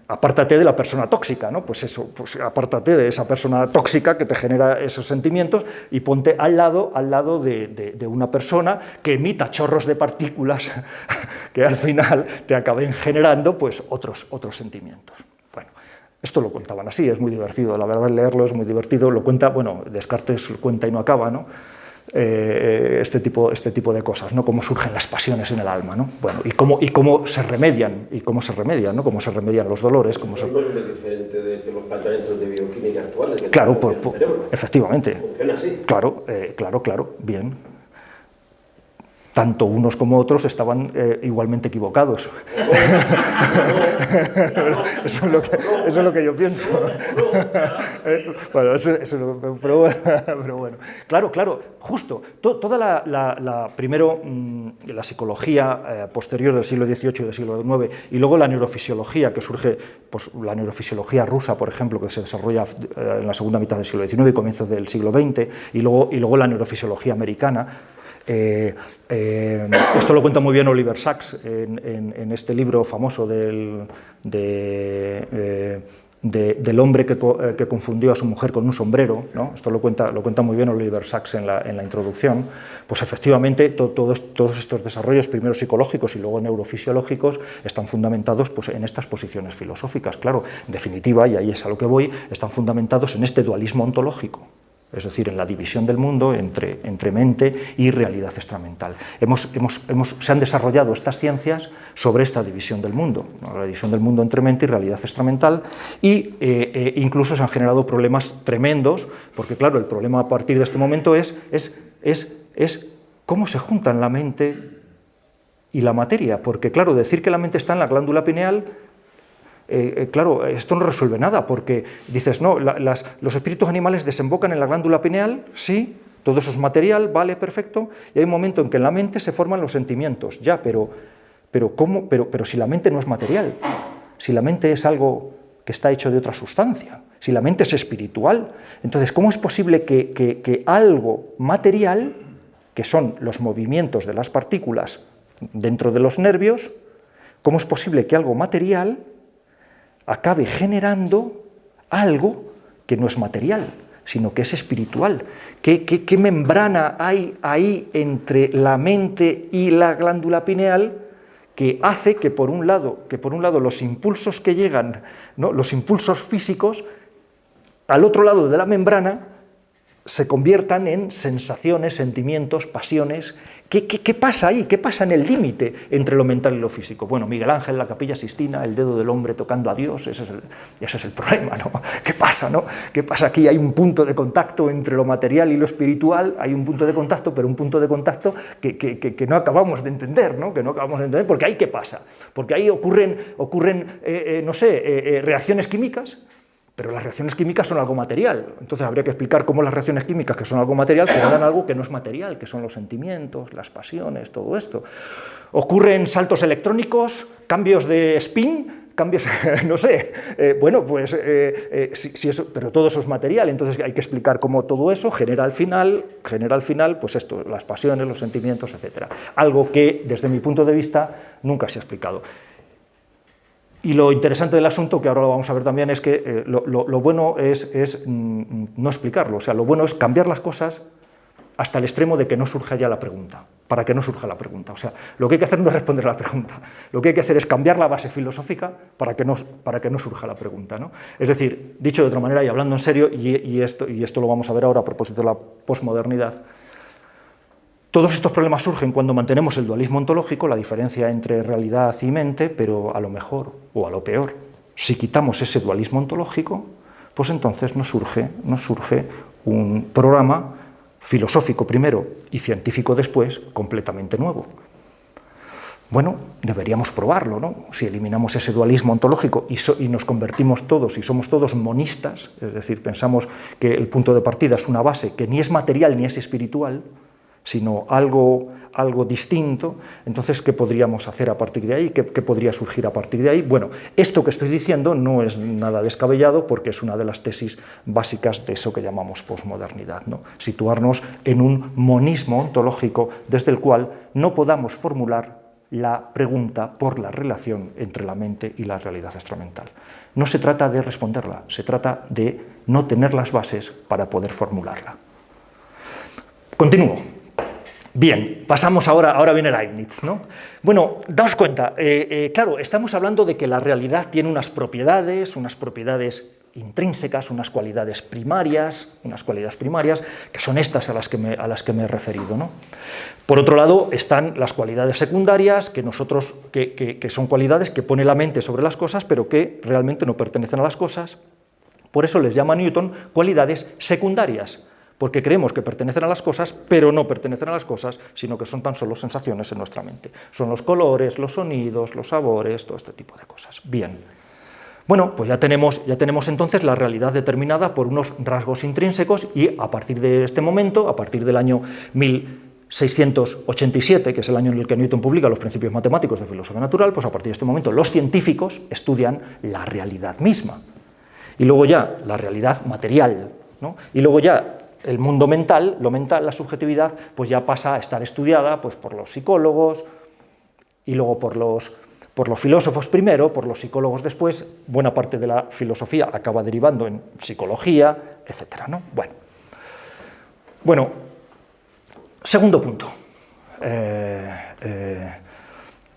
Speaker 1: Apártate de la persona tóxica, ¿no? Pues eso, pues apártate de esa persona tóxica que te genera esos sentimientos y ponte al lado de una persona que emita chorros de partículas que al final te acaben generando pues otros sentimientos. Bueno, esto lo contaban así, es muy divertido, la verdad leerlo es muy divertido, lo cuenta, bueno, Descartes lo cuenta y no acaba, ¿no? Este tipo de cosas, ¿no? Cómo surgen las pasiones en el alma, ¿no? Bueno, y cómo se remedian, ¿no? Cómo se remedian los dolores, cómo se...
Speaker 2: No es muy diferente de los planteamientos de bioquímica actuales.
Speaker 1: Claro, efectivamente.
Speaker 2: Funciona así.
Speaker 1: Claro, bien. Tanto unos como otros estaban igualmente equivocados. Eso es lo que yo pienso. Bueno, pero bueno. Claro, justo. Toda primero la psicología posterior del siglo XVIII y del siglo IX, y luego la neurofisiología que surge, pues la neurofisiología rusa, por ejemplo, que se desarrolla en la segunda mitad del siglo XIX y comienzos del siglo XX, y luego la neurofisiología americana. Esto lo cuenta muy bien Oliver Sacks en este libro famoso del hombre que confundió a su mujer con un sombrero, ¿no? Esto lo cuenta muy bien Oliver Sacks en la introducción. Pues efectivamente todos estos desarrollos, primero psicológicos y luego neurofisiológicos, están fundamentados pues, en estas posiciones filosóficas. Claro, en definitiva, y ahí es a lo que voy, están fundamentados en este dualismo ontológico. Es decir, en la división del mundo entre mente y realidad extramental. Se han desarrollado estas ciencias sobre esta división del mundo, ¿no? La división del mundo entre mente y realidad extramental, y incluso se han generado problemas tremendos, porque claro, el problema a partir de este momento es cómo se juntan la mente y la materia, porque claro, decir que la mente está en la glándula pineal, claro, esto no resuelve nada, porque dices, no, los espíritus animales desembocan en la glándula pineal, sí, todo eso es material, vale, perfecto, y hay un momento en que en la mente se forman los sentimientos, ya, pero si la mente no es material, si la mente es algo que está hecho de otra sustancia, si la mente es espiritual, entonces, ¿cómo es posible que algo material, que son los movimientos de las partículas dentro de los nervios, cómo es posible que algo material acabe generando algo que no es material, sino que es espiritual? ¿Qué membrana hay ahí entre la mente y la glándula pineal que hace que por un lado los impulsos que llegan, ¿no? Los impulsos físicos, al otro lado de la membrana, se conviertan en sensaciones, sentimientos, pasiones? ¿Qué pasa ahí? ¿Qué pasa en el límite entre lo mental y lo físico? Bueno, Miguel Ángel, la Capilla Sixtina, el dedo del hombre tocando a Dios, ese es el problema, ¿no? ¿Qué pasa, no? ¿Qué pasa aquí? Hay un punto de contacto entre lo material y lo espiritual, hay un punto de contacto, pero un punto de contacto que no acabamos de entender, ¿no? Que no acabamos de entender, porque ahí ¿qué pasa? Porque ahí ocurren reacciones químicas, pero las reacciones químicas son algo material. Entonces habría que explicar cómo las reacciones químicas, que son algo material, generan algo que no es material, que son los sentimientos, las pasiones, todo esto. Ocurren saltos electrónicos, cambios de spin, cambios, no sé, si eso, pero todo eso es material, entonces hay que explicar cómo todo eso genera al final, pues esto, las pasiones, los sentimientos, etc. Algo que, desde mi punto de vista, nunca se ha explicado. Y lo interesante del asunto, que ahora lo vamos a ver también, es que lo bueno es no explicarlo, o sea, lo bueno es cambiar las cosas hasta el extremo de que no surja ya la pregunta, para que no surja la pregunta. O sea, lo que hay que hacer no es responder a la pregunta, lo que hay que hacer es cambiar la base filosófica para que no surja la pregunta, ¿no? Es decir, dicho de otra manera y hablando en serio, y esto lo vamos a ver ahora a propósito de la posmodernidad, todos estos problemas surgen cuando mantenemos el dualismo ontológico, la diferencia entre realidad y mente, pero a lo mejor o a lo peor, si quitamos ese dualismo ontológico, pues entonces nos surge un programa filosófico primero y científico después, completamente nuevo. Bueno, deberíamos probarlo, ¿no? Si eliminamos ese dualismo ontológico y nos convertimos todos y somos todos monistas, es decir, pensamos que el punto de partida es una base que ni es material ni es espiritual, sino algo distinto, entonces, ¿qué podríamos hacer a partir de ahí? ¿Qué podría surgir a partir de ahí? Bueno, esto que estoy diciendo no es nada descabellado porque es una de las tesis básicas de eso que llamamos posmodernidad, ¿no? Situarnos en un monismo ontológico desde el cual no podamos formular la pregunta por la relación entre la mente y la realidad extramental. No se trata de responderla, se trata de no tener las bases para poder formularla. Continúo. Bien, pasamos ahora viene Leibniz, ¿no? Bueno, daos cuenta, claro, estamos hablando de que la realidad tiene unas propiedades intrínsecas, unas cualidades primarias, que son estas a las que me he referido, ¿no? Por otro lado, están las cualidades secundarias, que son cualidades que pone la mente sobre las cosas, pero que realmente no pertenecen a las cosas. Por eso les llama Newton cualidades secundarias, porque creemos que pertenecen a las cosas, pero no pertenecen a las cosas, sino que son tan solo sensaciones en nuestra mente. Son los colores, los sonidos, los sabores, todo este tipo de cosas. Bien. Bueno, pues ya tenemos entonces la realidad determinada por unos rasgos intrínsecos y a partir de este momento, a partir del año 1687, que es el año en el que Newton publica los principios matemáticos de filosofía natural, pues a partir de este momento los científicos estudian la realidad misma. Y luego ya la realidad material, ¿no? Y luego ya el mundo mental, lo mental, la subjetividad, pues ya pasa a estar estudiada pues, por los psicólogos y luego por los filósofos primero, por los psicólogos después. Buena parte de la filosofía acaba derivando en psicología, etcétera, ¿no? Bueno, segundo punto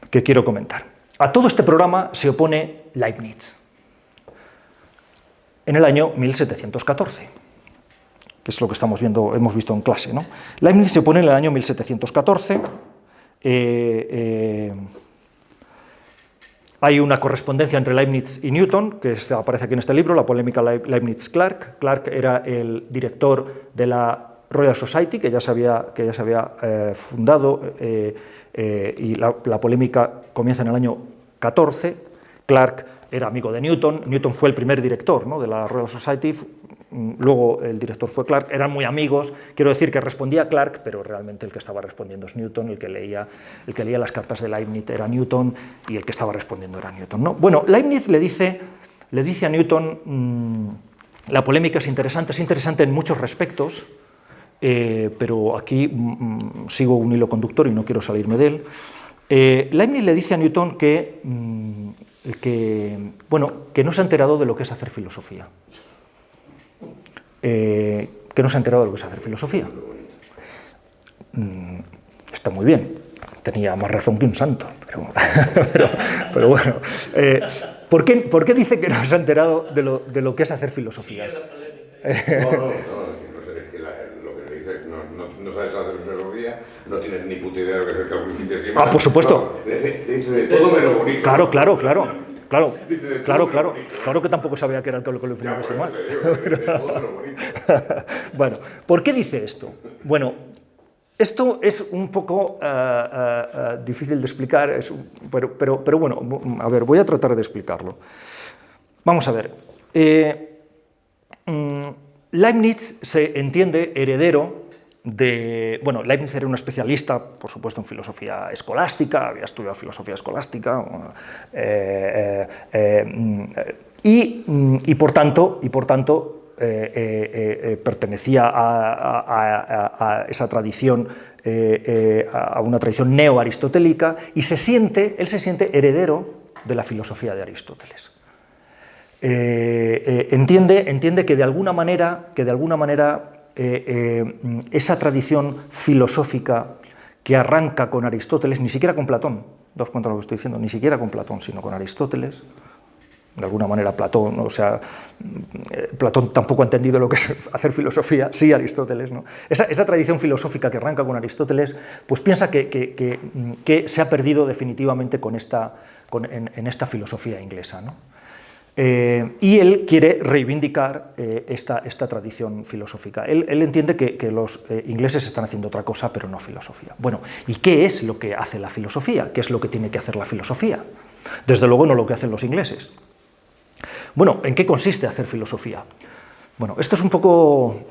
Speaker 1: que quiero comentar. A todo este programa se opone Leibniz en el año 1714. Que es lo que hemos visto en clase, ¿no? Leibniz se opone en el año 1714. Hay una correspondencia entre Leibniz y Newton, que aparece aquí en este libro, la polémica Leibniz-Clark. Clark era el director de la Royal Society, que ya se había fundado, y la polémica comienza en el año 14. Clark era amigo de Newton. Newton fue el primer director, ¿no?, de la Royal Society. Luego el director fue Clark, eran muy amigos, quiero decir que respondía Clark, pero realmente el que estaba respondiendo es Newton, el que leía las cartas de Leibniz era Newton y el que estaba respondiendo era Newton, ¿no? Bueno, Leibniz le dice a Newton, la polémica es interesante en muchos respectos, pero aquí sigo un hilo conductor y no quiero salirme de él. Leibniz le dice a Newton que no se ha enterado de lo que es hacer filosofía. Que no se ha enterado de lo que es hacer filosofía. Está muy bien, tenía más razón que un santo, pero bueno. ¿Por qué dice que no se ha enterado de lo que es hacer filosofía?
Speaker 3: No, es que lo que le dice no sabes hacer filosofía, no tienes ni puta idea de lo que es el cálculo infinitesimal.
Speaker 1: Por supuesto.
Speaker 3: No, dice de todo menos bonito.
Speaker 1: Claro que tampoco sabía que era el cálculo infinitesimal. Bueno, ¿por qué dice esto? Bueno, esto es un poco difícil de explicar, pero bueno, a ver, voy a tratar de explicarlo. Vamos a ver. Leibniz se entiende heredero Leibniz era un especialista, por supuesto, en filosofía escolástica, había estudiado filosofía escolástica, y por tanto, pertenecía a esa tradición, a una tradición neo-aristotélica, y él se siente heredero de la filosofía de Aristóteles. Entiende que de alguna manera esa tradición filosófica que arranca con Aristóteles, ni siquiera con Platón, daos cuenta de lo que estoy diciendo, ni siquiera con Platón, sino con Aristóteles. De alguna manera Platón, o sea, Platón tampoco ha entendido lo que es hacer filosofía, sí Aristóteles, ¿no? Esa tradición filosófica que arranca con Aristóteles, pues piensa que se ha perdido definitivamente en esta filosofía inglesa, ¿no? Y él quiere reivindicar esta tradición filosófica. Él entiende que los ingleses están haciendo otra cosa, pero no filosofía. Bueno, ¿y qué es lo que hace la filosofía? ¿Qué es lo que tiene que hacer la filosofía? Desde luego no lo que hacen los ingleses. Bueno, ¿en qué consiste hacer filosofía? Bueno, esto es un poco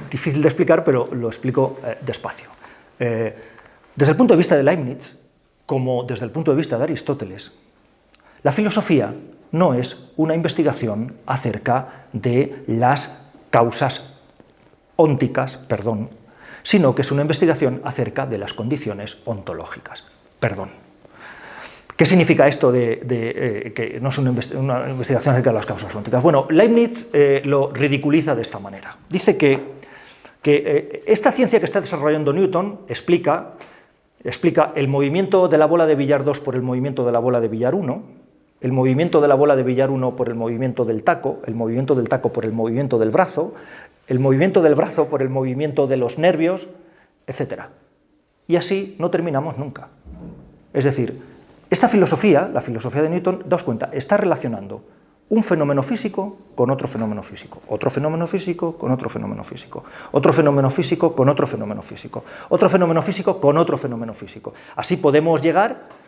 Speaker 1: difícil de explicar, pero lo explico despacio. Desde el punto de vista de Leibniz, como desde el punto de vista de Aristóteles, la filosofía no es una investigación acerca de las causas ónticas, sino que es una investigación acerca de las condiciones ontológicas. ¿Qué significa esto de que no es una investigación acerca de las causas ónticas? Bueno, Leibniz lo ridiculiza de esta manera. Dice que esta ciencia que está desarrollando Newton explica el movimiento de la bola de billar 2 por el movimiento de la bola de billar 1, el movimiento de la bola de billar 1 por el movimiento del taco, el movimiento del taco por el movimiento del brazo, el movimiento del brazo por el movimiento de los nervios, etc. Y así no terminamos nunca. Es decir, esta filosofía, la filosofía de Newton, daos cuenta, está relacionando un fenómeno físico con otro fenómeno físico, otro fenómeno físico con otro fenómeno físico, otro fenómeno físico con otro fenómeno físico, otro fenómeno físico con otro fenómeno físico. Así podemos llegar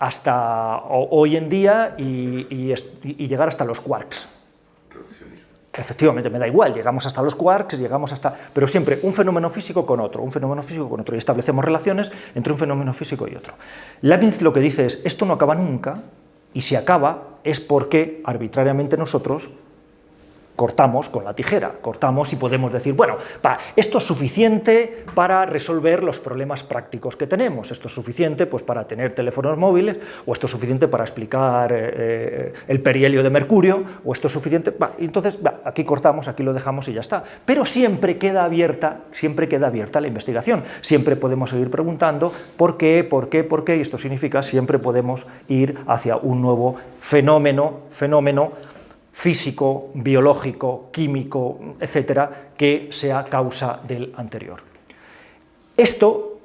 Speaker 1: hasta hoy en día y llegar hasta los quarks. Efectivamente, me da igual, llegamos hasta los quarks, pero siempre un fenómeno físico con otro, un fenómeno físico con otro, y establecemos relaciones entre un fenómeno físico y otro. Leibniz lo que dice es, esto no acaba nunca, y si acaba es porque arbitrariamente nosotros cortamos con la tijera, cortamos y podemos decir, bueno, esto es suficiente para resolver los problemas prácticos que tenemos, esto es suficiente pues, para tener teléfonos móviles, o esto es suficiente para explicar el perihelio de mercurio, o esto es suficiente, entonces aquí cortamos, aquí lo dejamos y ya está. Pero siempre queda abierta la investigación, siempre podemos seguir preguntando por qué, y esto significa siempre podemos ir hacia un nuevo fenómeno físico, biológico, químico, etcétera, que sea causa del anterior. Esto,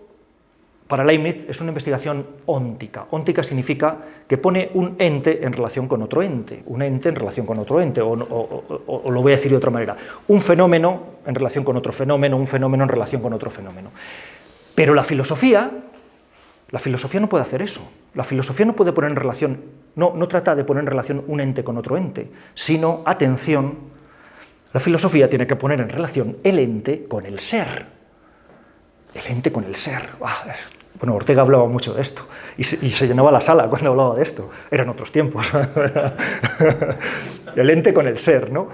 Speaker 1: para Leibniz, es una investigación óntica. Óntica significa que pone un ente en relación con otro ente, un ente en relación con otro ente, o lo voy a decir de otra manera, un fenómeno en relación con otro fenómeno, un fenómeno en relación con otro fenómeno. Pero la filosofía no puede hacer eso. La filosofía no puede poner en relación, no trata de poner en relación un ente con otro ente, sino, atención, la filosofía tiene que poner en relación el ente con el ser. El ente con el ser. Bueno, Ortega hablaba mucho de esto, y se llenaba la sala cuando hablaba de esto. Eran otros tiempos. El ente con el ser, ¿no?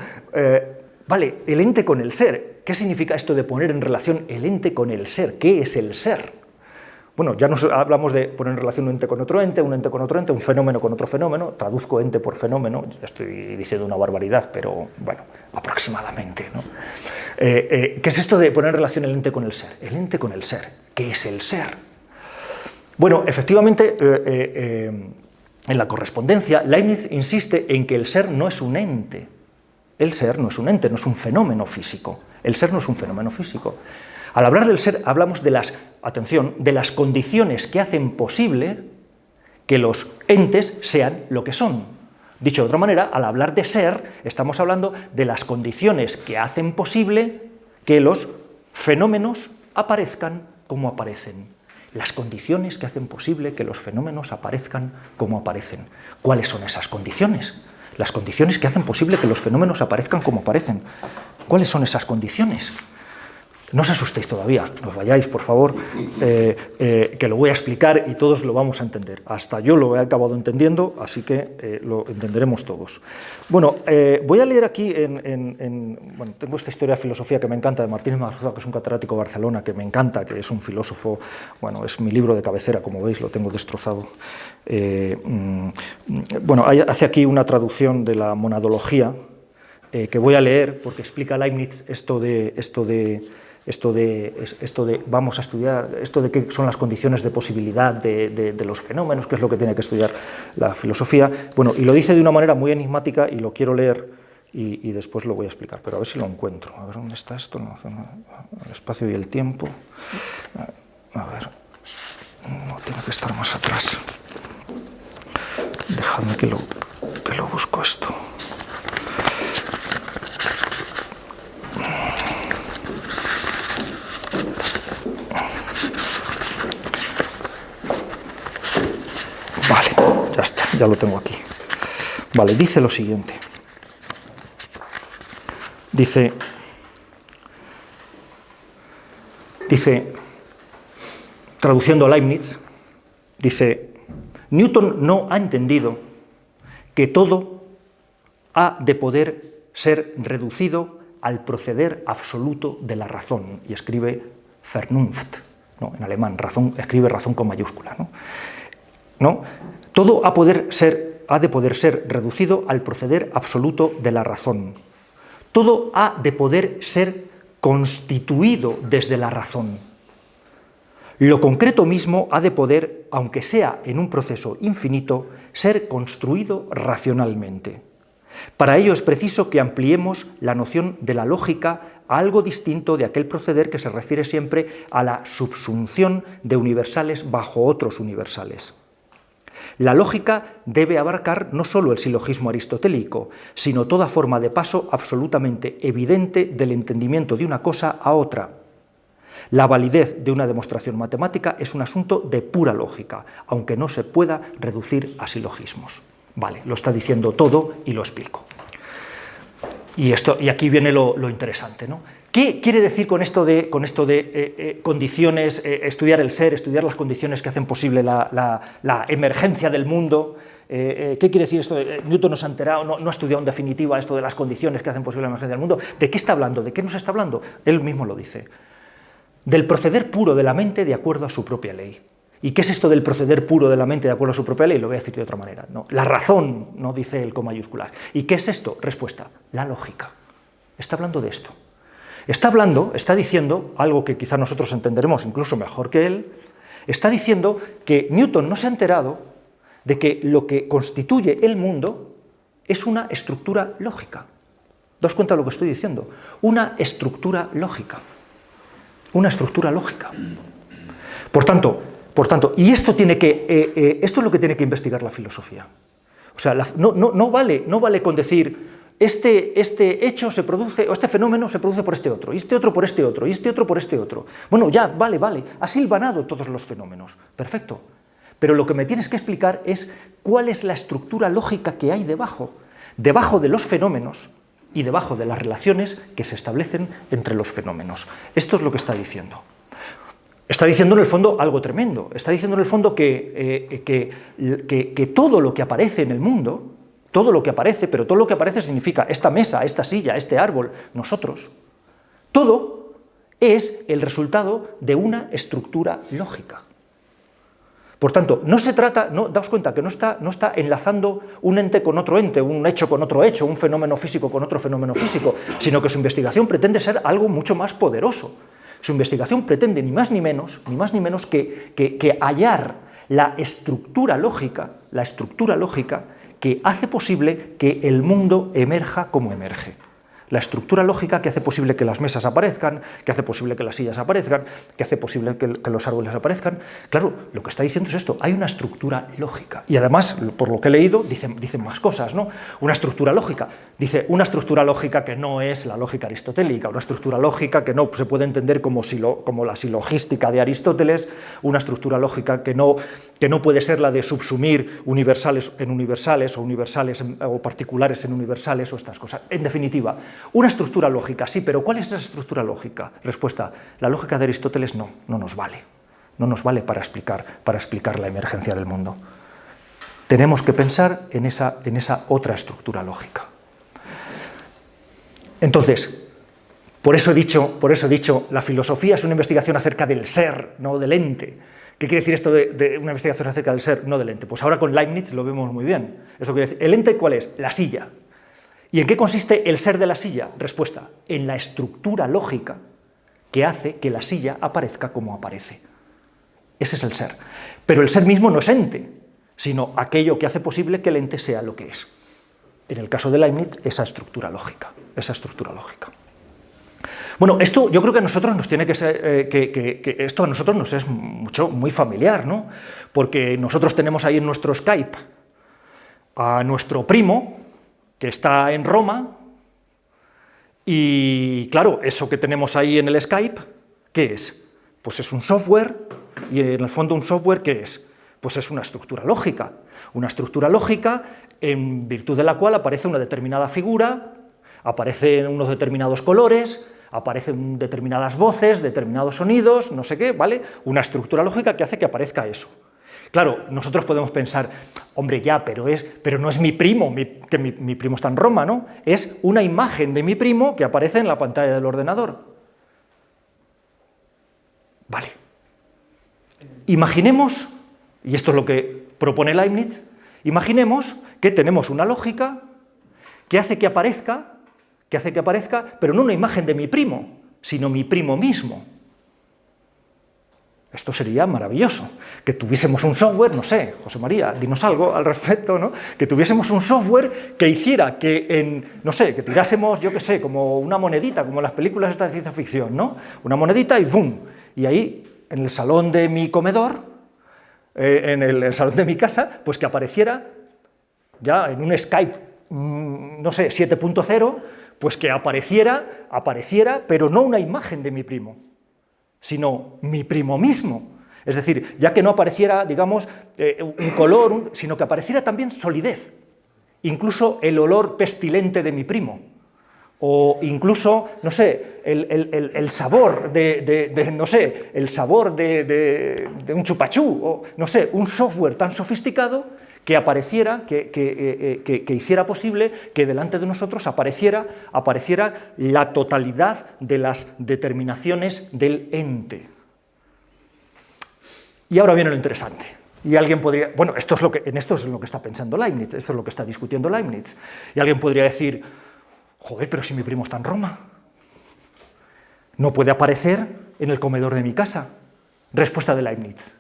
Speaker 1: Vale, el ente con el ser. ¿Qué significa esto de poner en relación el ente con el ser? ¿Qué es el ser? Bueno, ya nos hablamos de poner en relación un ente con otro ente, un fenómeno con otro fenómeno, traduzco ente por fenómeno, ya estoy diciendo una barbaridad, pero bueno, aproximadamente, ¿no? ¿Qué es esto de poner en relación el ente con el ser? El ente con el ser, ¿qué es el ser? Bueno, efectivamente, en la correspondencia, Leibniz insiste en que el ser no es un ente. El ser no es un ente, no es un fenómeno físico. El ser no es un fenómeno físico. Al hablar del ser, hablamos de las condiciones que hacen posible que los entes sean lo que son. Dicho de otra manera, al hablar de ser, estamos hablando de las condiciones que hacen posible que los fenómenos aparezcan como aparecen. Las condiciones que hacen posible que los fenómenos aparezcan como aparecen. ¿Cuáles son esas condiciones? Las condiciones que hacen posible que los fenómenos aparezcan como aparecen. ¿Cuáles son esas condiciones? No os asustéis todavía, no os vayáis, por favor, que lo voy a explicar y todos lo vamos a entender. Hasta yo lo he acabado entendiendo, así que lo entenderemos todos. Bueno, voy a leer aquí, bueno, tengo esta historia de filosofía que me encanta, de Martínez Marzoa, que es un catedrático de Barcelona, que me encanta, que es un filósofo, bueno, es mi libro de cabecera, como veis, lo tengo destrozado. Bueno, hace aquí una traducción de la monadología, que voy a leer, porque explica Leibniz esto de vamos a estudiar, esto de qué son las condiciones de posibilidad de los fenómenos, que es lo que tiene que estudiar la filosofía. Bueno, y lo dice de una manera muy enigmática y lo quiero leer y después lo voy a explicar, pero a ver si lo encuentro. A ver dónde está esto, el espacio y el tiempo. A ver, no tiene que estar más atrás. Dejadme que lo busco esto. Vale, ya está, ya lo tengo aquí. Vale, dice lo siguiente. Dice, traduciendo a Leibniz, dice, Newton no ha entendido que todo ha de poder ser reducido al proceder absoluto de la razón, y escribe Vernunft, ¿no? En alemán, razón, escribe razón con mayúscula, ¿no? Todo ha de poder ser reducido al proceder absoluto de la razón. Todo ha de poder ser constituido desde la razón. Lo concreto mismo ha de poder, aunque sea en un proceso infinito, ser construido racionalmente. Para ello es preciso que ampliemos la noción de la lógica a algo distinto de aquel proceder que se refiere siempre a la subsunción de universales bajo otros universales. La lógica debe abarcar no solo el silogismo aristotélico, sino toda forma de paso absolutamente evidente del entendimiento de una cosa a otra. La validez de una demostración matemática es un asunto de pura lógica, aunque no se pueda reducir a silogismos. Vale, lo está diciendo todo y lo explico. Y aquí viene lo interesante, ¿no? ¿Qué quiere decir con esto de condiciones, estudiar el ser, estudiar las condiciones que hacen posible la emergencia del mundo? ¿Qué quiere decir esto? Newton no se ha enterado, no ha estudiado en definitiva esto de las condiciones que hacen posible la emergencia del mundo. ¿De qué está hablando? ¿De qué nos está hablando? Él mismo lo dice. Del proceder puro de la mente de acuerdo a su propia ley. ¿Y qué es esto del proceder puro de la mente de acuerdo a su propia ley? Lo voy a decir de otra manera, ¿no? La razón, no dice él con mayúsculas. ¿Y qué es esto? Respuesta, la lógica. Está hablando de esto. Está diciendo algo que quizá nosotros entenderemos incluso mejor que él, está diciendo que Newton no se ha enterado de que lo que constituye el mundo es una estructura lógica. ¿Daos cuenta de lo que estoy diciendo? Una estructura lógica. Una estructura lógica. Por tanto, y esto es lo que tiene que investigar la filosofía. O sea, no vale con decir este hecho se produce, o este fenómeno se produce por este otro, y este otro por este otro, y este otro por este otro. Bueno, ya, vale, has hilvanado todos los fenómenos, perfecto. Pero lo que me tienes que explicar es cuál es la estructura lógica que hay debajo de los fenómenos y debajo de las relaciones que se establecen entre los fenómenos. Esto es lo que está diciendo. Está diciendo en el fondo algo tremendo. Está diciendo en el fondo que todo lo que aparece en el mundo, todo lo que aparece significa esta mesa, esta silla, este árbol, nosotros, todo es el resultado de una estructura lógica. Por tanto, no se trata, daos cuenta que no está enlazando un ente con otro ente, un hecho con otro hecho, un fenómeno físico con otro fenómeno físico, sino que su investigación pretende ser algo mucho más poderoso. Su investigación pretende ni más ni menos que hallar la estructura lógica que hace posible que el mundo emerja como emerge. La estructura lógica que hace posible que las mesas aparezcan, que hace posible que las sillas aparezcan, que hace posible que los árboles aparezcan. Claro, lo que está diciendo es esto, hay una estructura lógica. Y además, por lo que he leído, dicen más cosas, ¿no? Una estructura lógica. Dice, una estructura lógica que no es la lógica aristotélica, una estructura lógica que no se puede entender como la silogística de Aristóteles, una estructura lógica que no puede ser la de subsumir universales en universales o particulares en universales o estas cosas. En definitiva, una estructura lógica, sí, pero ¿cuál es esa estructura lógica? Respuesta, la lógica de Aristóteles no nos vale. No nos vale para explicar la emergencia del mundo. Tenemos que pensar en esa otra estructura lógica. Entonces, por eso he dicho, la filosofía es una investigación acerca del ser, no del ente. ¿Qué quiere decir esto de una investigación acerca del ser, no del ente? Pues ahora con Leibniz lo vemos muy bien. Esto quiere decir, ¿el ente cuál es? La silla.
Speaker 4: ¿Y en qué consiste el ser de la silla? Respuesta, en la estructura lógica que hace que la silla aparezca como aparece. Ese es el ser. Pero el ser mismo no es ente, sino aquello que hace posible que el ente sea lo que es. En el caso de Leibniz, esa estructura lógica. Bueno, esto yo creo que a nosotros nos tiene que ser, esto a nosotros nos es muy familiar, ¿no? Porque nosotros tenemos ahí en nuestro Skype a nuestro primo, que está en Roma, y claro, eso que tenemos ahí en el Skype, ¿qué es? Pues es un software, y en el fondo un software, ¿qué es? Pues es una estructura lógica en virtud de la cual aparece una determinada figura, aparecen unos determinados colores, aparecen determinadas voces, determinados sonidos, no sé qué, ¿vale? Una estructura lógica que hace que aparezca eso. Claro, nosotros podemos pensar, hombre, ya, pero no es mi primo, que mi primo está en Roma, ¿no? Es una imagen de mi primo que aparece en la pantalla del ordenador. Vale. Imaginemos, y esto es lo que propone Leibniz, imaginemos que tenemos una lógica que hace que aparezca, pero no una imagen de mi primo, sino mi primo mismo. Esto sería maravilloso, que tuviésemos un software, no sé, José María, dinos algo al respecto, ¿no? Que tuviésemos un software que hiciera que, no sé, que tirásemos, yo qué sé, como una monedita, como en las películas de ciencia ficción, ¿no? Una monedita y ¡bum! Y ahí, en el salón de mi comedor, en el salón de mi casa, pues que apareciera, ya en un Skype, no sé, 7.0, pues que apareciera, pero no una imagen de mi primo, sino mi primo mismo. Es decir, ya que no apareciera, digamos, un color, sino que apareciera también solidez, incluso el olor pestilente de mi primo, o incluso, no sé, el sabor no sé, el sabor de un chupachú, o no sé, un software tan sofisticado que apareciera, que hiciera posible que delante de nosotros apareciera la totalidad de las determinaciones del ente. Y ahora viene lo interesante. Y alguien podría, bueno, esto es lo que está pensando Leibniz, esto es lo que está discutiendo Leibniz. Y alguien podría decir, joder, pero si mi primo está en Roma, no puede aparecer en el comedor de mi casa. Respuesta de Leibniz.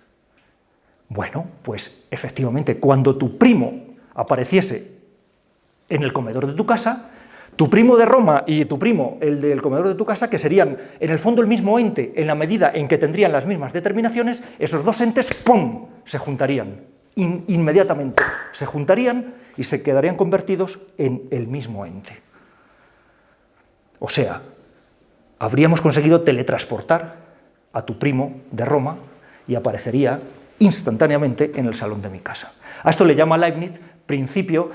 Speaker 4: Bueno, pues efectivamente, cuando tu primo apareciese en el comedor de tu casa, tu primo de Roma y tu primo, el del comedor de tu casa, que serían en el fondo el mismo ente en la medida en que tendrían las mismas determinaciones, esos dos entes, ¡pum!, se juntarían, inmediatamente se juntarían y se quedarían convertidos en el mismo ente. O sea, habríamos conseguido teletransportar a tu primo de Roma y aparecería instantáneamente en el salón de mi casa. A esto le llama Leibniz principio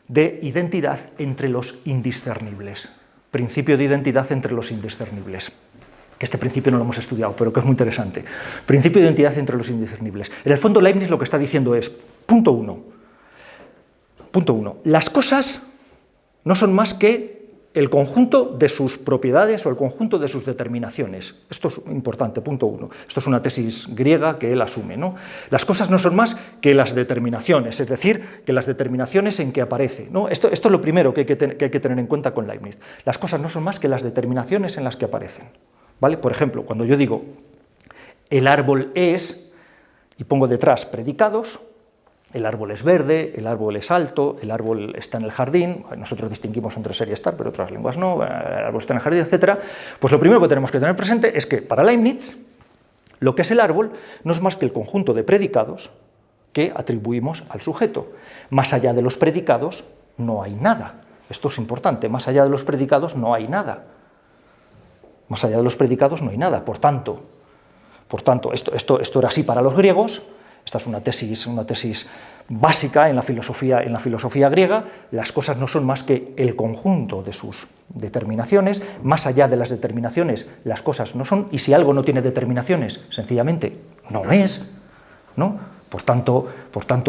Speaker 4: de identidad entre los indiscernibles. Principio de identidad entre los indiscernibles. Que este principio no lo hemos estudiado, pero que es muy interesante. Principio de identidad entre los indiscernibles. En el fondo, Leibniz lo que está diciendo es, punto uno, las cosas no son más que el conjunto de sus propiedades o el conjunto de sus determinaciones. Esto es importante, punto uno. Esto es una tesis griega que él asume, ¿no? Las cosas no son más que las determinaciones, es decir, que las determinaciones en que aparece, ¿no? Esto es lo primero que hay que tener en cuenta con Leibniz. Las cosas no son más que las determinaciones en las que aparecen, ¿vale? Por ejemplo, cuando yo digo el árbol es, y pongo detrás predicados, el árbol es verde, el árbol es alto, el árbol está en el jardín, nosotros distinguimos entre ser y estar, pero otras lenguas no, el árbol está en el jardín, etc. Pues lo primero que tenemos que tener presente es que para Leibniz lo que es el árbol no es más que el conjunto de predicados que atribuimos al sujeto. Más allá de los predicados no hay nada. Esto es importante, más allá de los predicados no hay nada. Más allá de los predicados no hay nada. Por tanto, esto era así para los griegos. Esta es una tesis básica en la filosofía griega. Las cosas no son más que el conjunto de sus determinaciones. Más allá de las determinaciones, las cosas no son. Y si algo no tiene determinaciones, sencillamente no es, ¿no? Por tanto,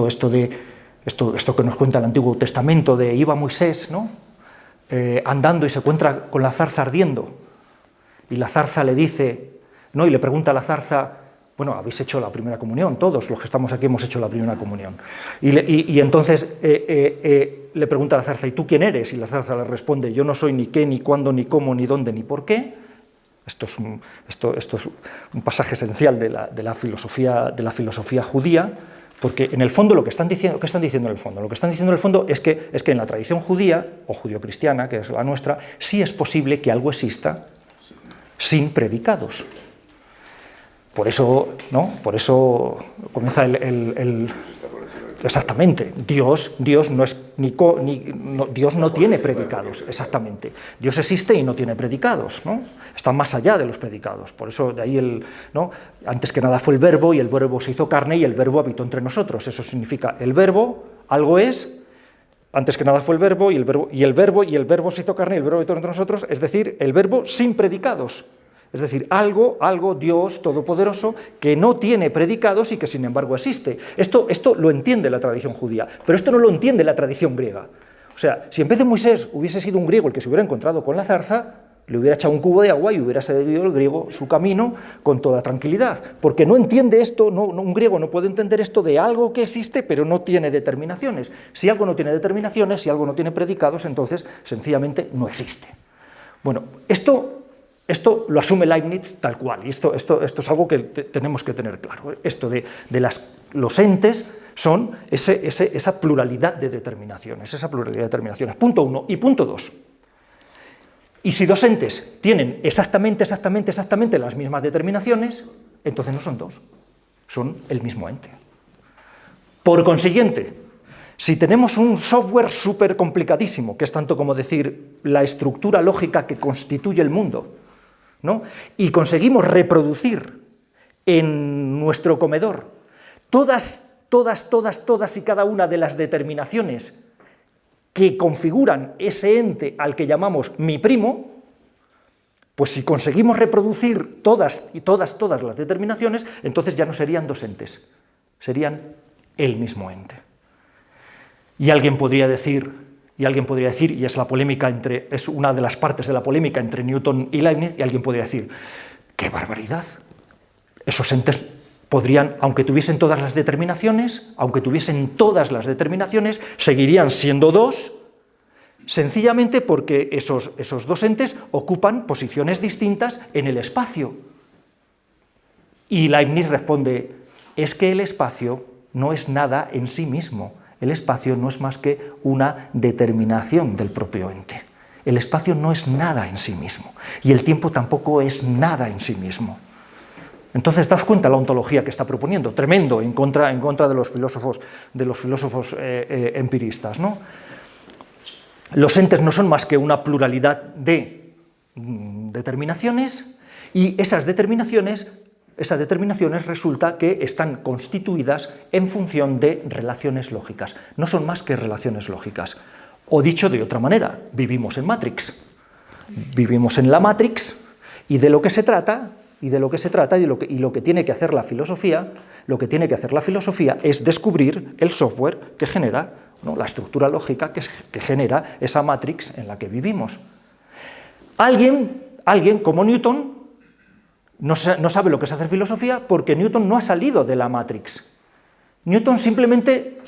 Speaker 4: esto que nos cuenta el Antiguo Testamento de iba Moisés, ¿no? Andando y se encuentra con la zarza ardiendo. Y la zarza le dice, ¿no? Y le pregunta a la zarza, Bueno, habéis hecho la primera comunión, todos los que estamos aquí hemos hecho la primera comunión. Y entonces le pregunta a la zarza, ¿y tú quién eres? Y la zarza le responde, yo no soy ni qué, ni cuándo, ni cómo, ni dónde, ni por qué. Esto es un pasaje esencial de la filosofía judía, porque en el fondo lo que están diciendo, ¿qué están diciendo en el fondo? Lo que están diciendo en el fondo es que en la tradición judía, o judio-cristiana, que es la nuestra, sí es posible que algo exista sin predicados. Por eso, ¿no? Por eso comienza exactamente, Dios no es Dios no tiene predicados, exactamente. Dios existe y no tiene predicados, ¿no? Está más allá de los predicados. Por eso de ahí ¿no? Antes que nada fue el verbo, y el verbo se hizo carne y el verbo habitó entre nosotros. Eso significa el verbo, algo es, antes que nada fue el verbo, y el verbo se hizo carne y el verbo habitó entre nosotros, es decir, el verbo sin predicados. Es decir, algo, Dios todopoderoso, que no tiene predicados y que sin embargo existe. Esto lo entiende la tradición judía, pero esto no lo entiende la tradición griega. O sea, si en vez de Moisés hubiese sido un griego el que se hubiera encontrado con la zarza, le hubiera echado un cubo de agua y hubiera seguido el griego su camino con toda tranquilidad, porque no entiende esto, un griego no puede entender esto de algo que existe pero no tiene determinaciones. Si algo no tiene determinaciones, si algo no tiene predicados, entonces sencillamente no existe. Bueno, esto lo asume Leibniz tal cual, y esto es algo que tenemos que tener claro. Esto de los entes son esa pluralidad de determinaciones, punto 1. Y punto 2. Y si dos entes tienen exactamente las mismas determinaciones, entonces no son dos, son el mismo ente. Por consiguiente, si tenemos un software súper complicadísimo, que es tanto como decir la estructura lógica que constituye el mundo, ¿no? Y conseguimos reproducir en nuestro comedor todas y cada una de las determinaciones que configuran ese ente al que llamamos mi primo, pues si conseguimos reproducir todas las determinaciones, entonces ya no serían dos entes, serían el mismo ente. Y alguien podría decir, y es una de las partes de la polémica entre Newton y Leibniz, y alguien podría decir, ¡qué barbaridad! Esos entes podrían, aunque tuviesen todas las determinaciones, seguirían siendo dos, sencillamente porque esos dos entes ocupan posiciones distintas en el espacio. Y Leibniz responde, es que el espacio no es nada en sí mismo. El espacio no es más que una determinación del propio ente. El espacio no es nada en sí mismo, y el tiempo tampoco es nada en sí mismo. Entonces, daos cuenta la ontología que está proponiendo, tremendo, en contra de los filósofos empiristas, ¿no? Los entes no son más que una pluralidad de determinaciones, y esas determinaciones resulta que están constituidas en función de relaciones lógicas. No son más que relaciones lógicas. O dicho de otra manera, vivimos en Matrix. Vivimos en la Matrix, y lo que tiene que hacer la filosofía, es descubrir el software que genera, ¿no?, la estructura lógica que genera esa Matrix en la que vivimos. Alguien como Newton no sabe lo que es hacer filosofía porque Newton no ha salido de la Matrix. Newton simplemente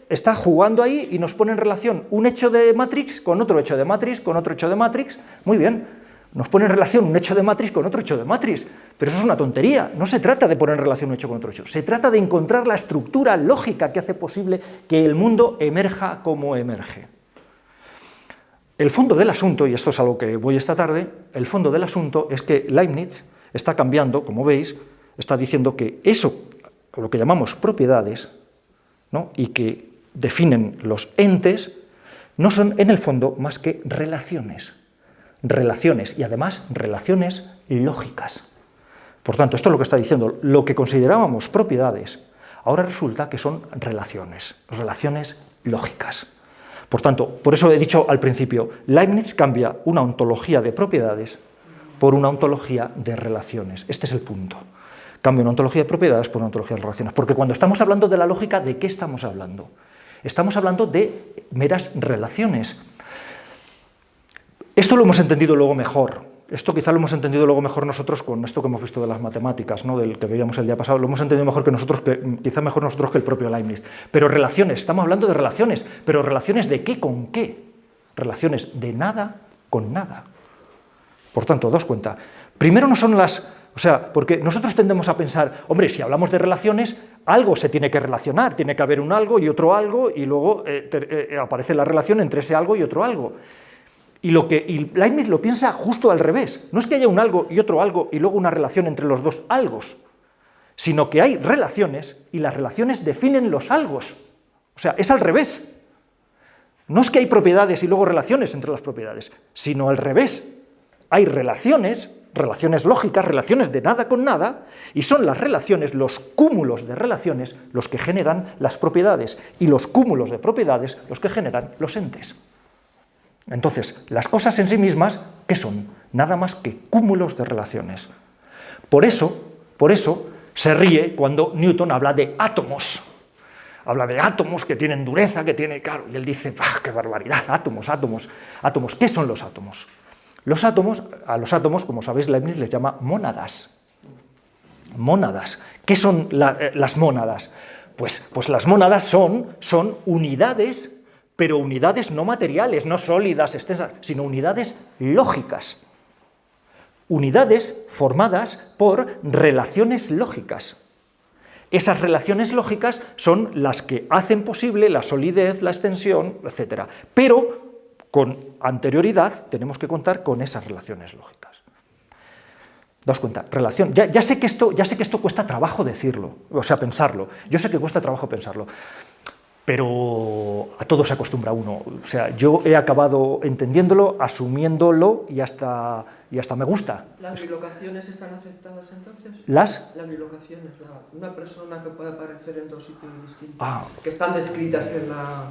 Speaker 4: está jugando ahí y nos pone en relación un hecho de Matrix con otro hecho de Matrix, con otro hecho de Matrix. Muy bien, nos pone en relación un hecho de Matrix con otro hecho de Matrix, pero eso es una tontería. No se trata de poner en relación un hecho con otro hecho, se trata de encontrar la estructura lógica que hace posible que el mundo emerja como emerge. El fondo del asunto, y esto es a lo que voy esta tarde, el fondo del asunto es que Leibniz está cambiando, como veis, está diciendo que eso, lo que llamamos propiedades, ¿no?, y que definen los entes, no son en el fondo más que relaciones, y además relaciones lógicas. Por tanto, esto es lo que está diciendo, lo que considerábamos propiedades, ahora resulta que son relaciones lógicas. Por tanto, por eso he dicho al principio, Leibniz cambia una ontología de propiedades por una ontología de relaciones. Este es el punto. Cambia una ontología de propiedades por una ontología de relaciones. Porque cuando estamos hablando de la lógica, ¿de qué estamos hablando? Estamos hablando de meras relaciones. Esto lo hemos entendido luego mejor esto quizá lo hemos entendido luego mejor nosotros con esto que hemos visto de las matemáticas, ¿no? Del que veíamos el día pasado, lo hemos entendido mejor que nosotros, quizá mejor nosotros que el propio Leibniz. Pero relaciones, estamos hablando de relaciones, pero relaciones de qué con qué. Relaciones de nada con nada. Por tanto, daos cuenta, primero no son las... O sea, porque nosotros tendemos a pensar, hombre, si hablamos de relaciones, algo se tiene que relacionar, tiene que haber un algo y otro algo, y luego aparece la relación entre ese algo y otro algo. Y Leibniz lo piensa justo al revés. No es que haya un algo y otro algo y luego una relación entre los dos algos, sino que hay relaciones y las relaciones definen los algos. O sea, es al revés. No es que hay propiedades y luego relaciones entre las propiedades, sino al revés. Hay relaciones lógicas, relaciones de nada con nada, y son las relaciones, los cúmulos de relaciones, los que generan las propiedades, y los cúmulos de propiedades los que generan los entes. Entonces, las cosas en sí mismas, ¿qué son? Nada más que cúmulos de relaciones. Por eso se ríe cuando Newton habla de átomos. Habla de átomos que tienen dureza, que tiene, claro, y él dice, ¡qué barbaridad! Átomos. ¿Qué son los átomos? A los átomos, como sabéis, Leibniz les llama mónadas. Mónadas. ¿Qué son las mónadas? Pues las mónadas son unidades, pero unidades no materiales, no sólidas, extensas, sino unidades lógicas. Unidades formadas por relaciones lógicas. Esas relaciones lógicas son las que hacen posible la solidez, la extensión, etc. Pero con anterioridad tenemos que contar con esas relaciones lógicas. Daos cuenta, relación. Ya sé que esto cuesta trabajo decirlo, o sea, pensarlo. Yo sé que cuesta trabajo pensarlo. Pero a todo se acostumbra uno. O sea, yo he acabado entendiéndolo, asumiéndolo y hasta me gusta.
Speaker 5: ¿Las bilocaciones están afectadas entonces?
Speaker 4: ¿Las?
Speaker 5: Las bilocaciones, una persona que puede aparecer en dos sitios distintos,
Speaker 4: Ah.
Speaker 5: que están descritas en la...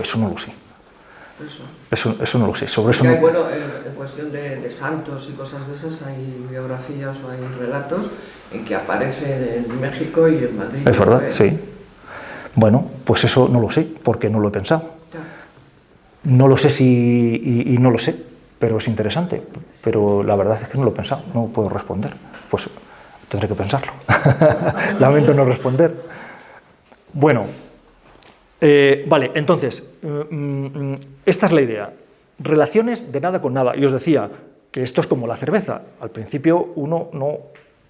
Speaker 4: Eso no lo sé.
Speaker 5: Eso.
Speaker 4: Eso no lo sé. Sobre eso
Speaker 5: Porque
Speaker 4: no...
Speaker 5: hay, bueno, en cuestión de santos y cosas de esas, hay biografías o hay relatos en que aparece en México y en Madrid.
Speaker 4: Es verdad, sí. Bueno, pues eso no lo sé, porque no lo he pensado. No lo sé y no lo sé, pero es interesante. Pero la verdad es que no lo he pensado, no puedo responder. Pues tendré que pensarlo. Lamento no responder. Bueno, vale, entonces, esta es la idea. Relaciones de nada con nada. Y os decía que esto es como la cerveza. Al principio uno no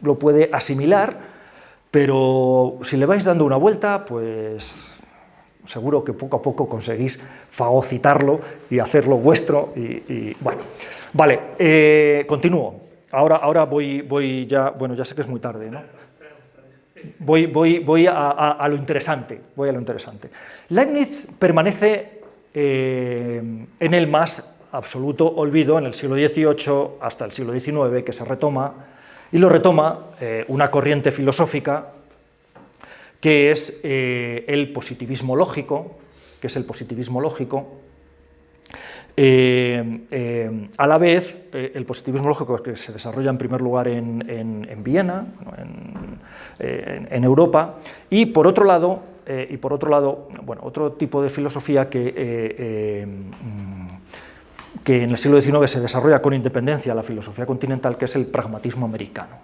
Speaker 4: lo puede asimilar, pero si le vais dando una vuelta, pues seguro que poco a poco conseguís fagocitarlo y hacerlo vuestro. Y bueno, vale, continúo. Ahora voy ya, bueno, ya sé que es muy tarde, ¿no? Voy a lo interesante. Leibniz permanece en el más absoluto olvido en el siglo XVIII hasta el siglo XIX, que se retoma. Y lo retoma una corriente filosófica que es el positivismo lógico, a la vez, el positivismo lógico que se desarrolla en primer lugar en Viena, en Europa, y por otro lado, bueno, otro tipo de filosofía que en el siglo XIX se desarrolla con independencia la filosofía continental, que es el pragmatismo americano.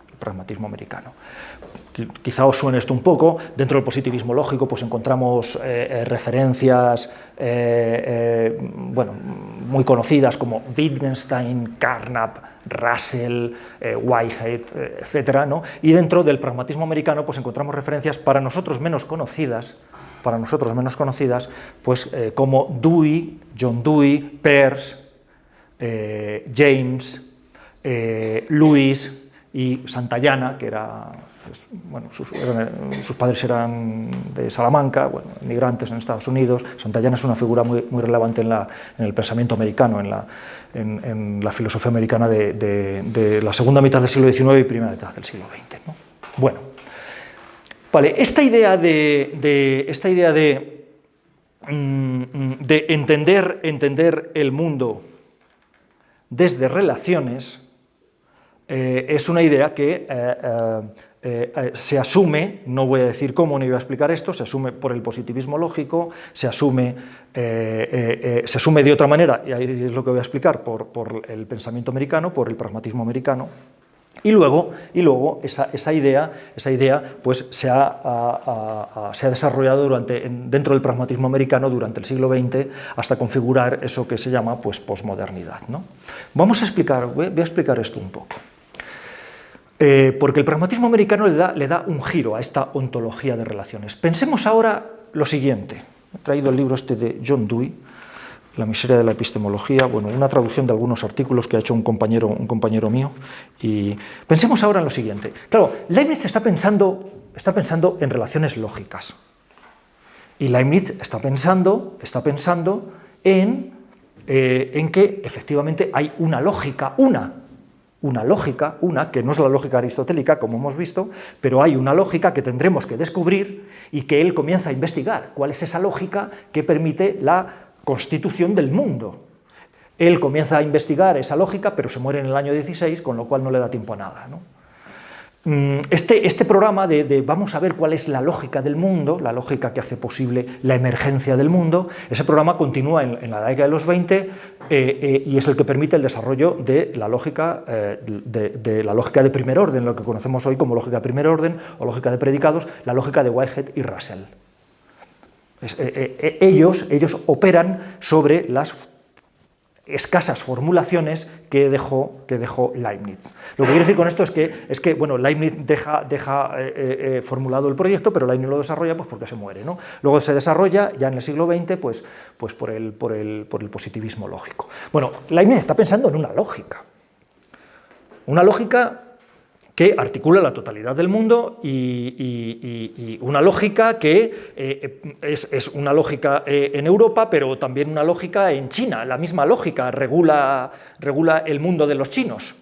Speaker 4: Quizá os suene esto un poco. Dentro del positivismo lógico pues encontramos referencias bueno, muy conocidas como Wittgenstein, Carnap, Russell, Whitehead, etc., ¿no? Y dentro del pragmatismo americano pues encontramos referencias para nosotros menos conocidas, pues como Dewey, John Dewey, Peirce, James, Lewis y Santayana, que era, pues, bueno, sus padres eran de Salamanca, bueno, inmigrantes en Estados Unidos. Santayana es una figura muy relevante en el pensamiento americano, en la filosofía americana de la segunda mitad del siglo XIX y primera mitad del siglo XX, ¿no? Bueno, vale, esta idea de entender el mundo desde relaciones es una idea que se asume, no voy a decir cómo ni voy a explicar esto, se asume por el positivismo lógico, se asume de otra manera, y ahí es lo que voy a explicar, por el pensamiento americano, por el pragmatismo americano, y luego esa idea pues, se ha desarrollado dentro del pragmatismo americano durante el siglo XX hasta configurar eso que se llama pues, posmodernidad, ¿no? Voy a explicar esto un poco. Porque el pragmatismo americano le da un giro a esta ontología de relaciones. Pensemos ahora lo siguiente. He traído el libro este de John Dewey, La miseria de la epistemología, bueno, una traducción de algunos artículos que ha hecho un compañero mío. Y pensemos ahora en lo siguiente. Claro, Leibniz está pensando en relaciones lógicas. Y Leibniz está pensando en que efectivamente hay una lógica, que no es la lógica aristotélica, como hemos visto, pero hay una lógica que tendremos que descubrir y que él comienza a investigar. ¿Cuál es esa lógica que permite la constitución del mundo? Él comienza a investigar esa lógica, pero se muere en el año 16, con lo cual no le da tiempo a nada, ¿no? Este programa de vamos a ver cuál es la lógica del mundo, la lógica que hace posible la emergencia del mundo, ese programa continúa en la década de los 20 y es el que permite el desarrollo de la lógica de primer orden, lo que conocemos hoy como lógica de primer orden o lógica de predicados, la lógica de Whitehead y Russell. Ellos operan sobre las escasas formulaciones que dejó Leibniz. Lo que quiero decir con esto es que bueno, Leibniz deja formulado el proyecto, pero Leibniz lo desarrolla pues, porque se muere, ¿no? Luego se desarrolla ya en el siglo XX pues por el positivismo lógico. Bueno, Leibniz está pensando en una lógica que articula la totalidad del mundo y una lógica que es una lógica en Europa, pero también una lógica en China. La misma lógica regula el mundo de los chinos.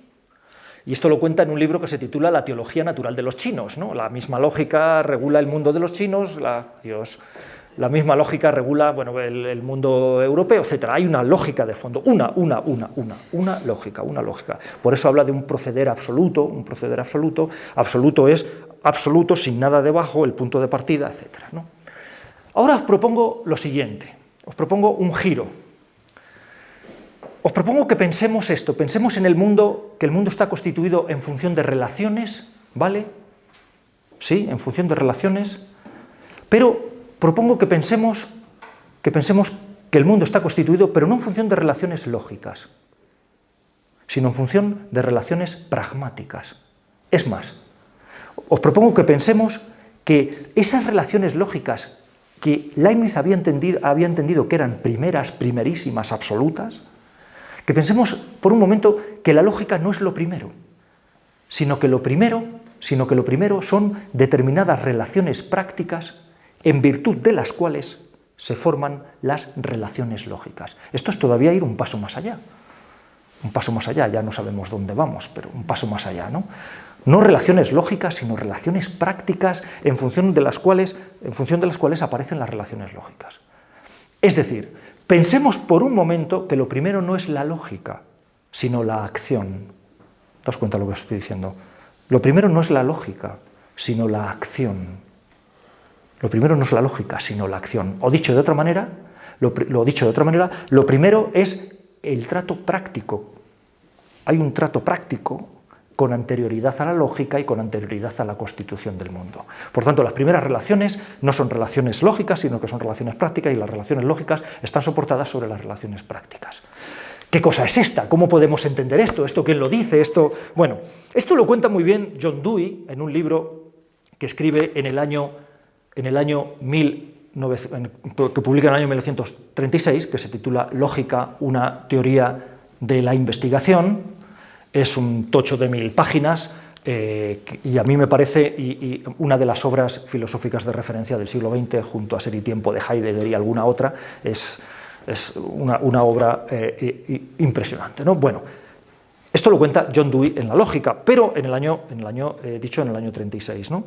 Speaker 4: Y esto lo cuenta en un libro que se titula La teología natural de los chinos, ¿no? La misma lógica regula el mundo de los chinos, la misma lógica regula bueno, el mundo europeo, etc. Hay una lógica de fondo, una lógica. Por eso habla de un proceder absoluto, absoluto es absoluto, sin nada debajo, el punto de partida, etc., ¿no? Ahora os propongo lo siguiente, os propongo un giro. Os propongo que pensemos en el mundo, que el mundo está constituido en función de relaciones, ¿vale? Sí, en función de relaciones, pero propongo que pensemos que el mundo está constituido, pero no en función de relaciones lógicas, sino en función de relaciones pragmáticas. Es más, os propongo que pensemos que esas relaciones lógicas que Leibniz había entendido que eran primerísimas, absolutas, que pensemos por un momento que la lógica no es lo primero, sino que lo primero son determinadas relaciones prácticas en virtud de las cuales se forman las relaciones lógicas. Esto es todavía ir un paso más allá. Un paso más allá, ya no sabemos dónde vamos, pero un paso más allá, ¿no? No relaciones lógicas, sino relaciones prácticas en función de las cuales aparecen las relaciones lógicas. Es decir, pensemos por un momento que lo primero no es la lógica, sino la acción. ¿Te das cuenta de lo que estoy diciendo? Lo primero no es la lógica, sino la acción. Lo primero no es la lógica, sino la acción. O dicho de otra manera, lo primero es el trato práctico. Hay un trato práctico con anterioridad a la lógica y con anterioridad a la constitución del mundo. Por tanto, las primeras relaciones no son relaciones lógicas, sino que son relaciones prácticas, y las relaciones lógicas están soportadas sobre las relaciones prácticas. ¿Qué cosa es esta? ¿Cómo podemos entender esto? ¿Esto quién lo dice? Bueno, esto lo cuenta muy bien John Dewey en un libro que escribe que publica en el año 1936, que se titula Lógica, una teoría de la investigación. Es un tocho de 1000 páginas y a mí me parece una de las obras filosóficas de referencia del siglo XX, junto a Ser y Tiempo de Heidegger y alguna otra. Es una obra impresionante, ¿no? Bueno, esto lo cuenta John Dewey en la Lógica, pero en el año 36, ¿no?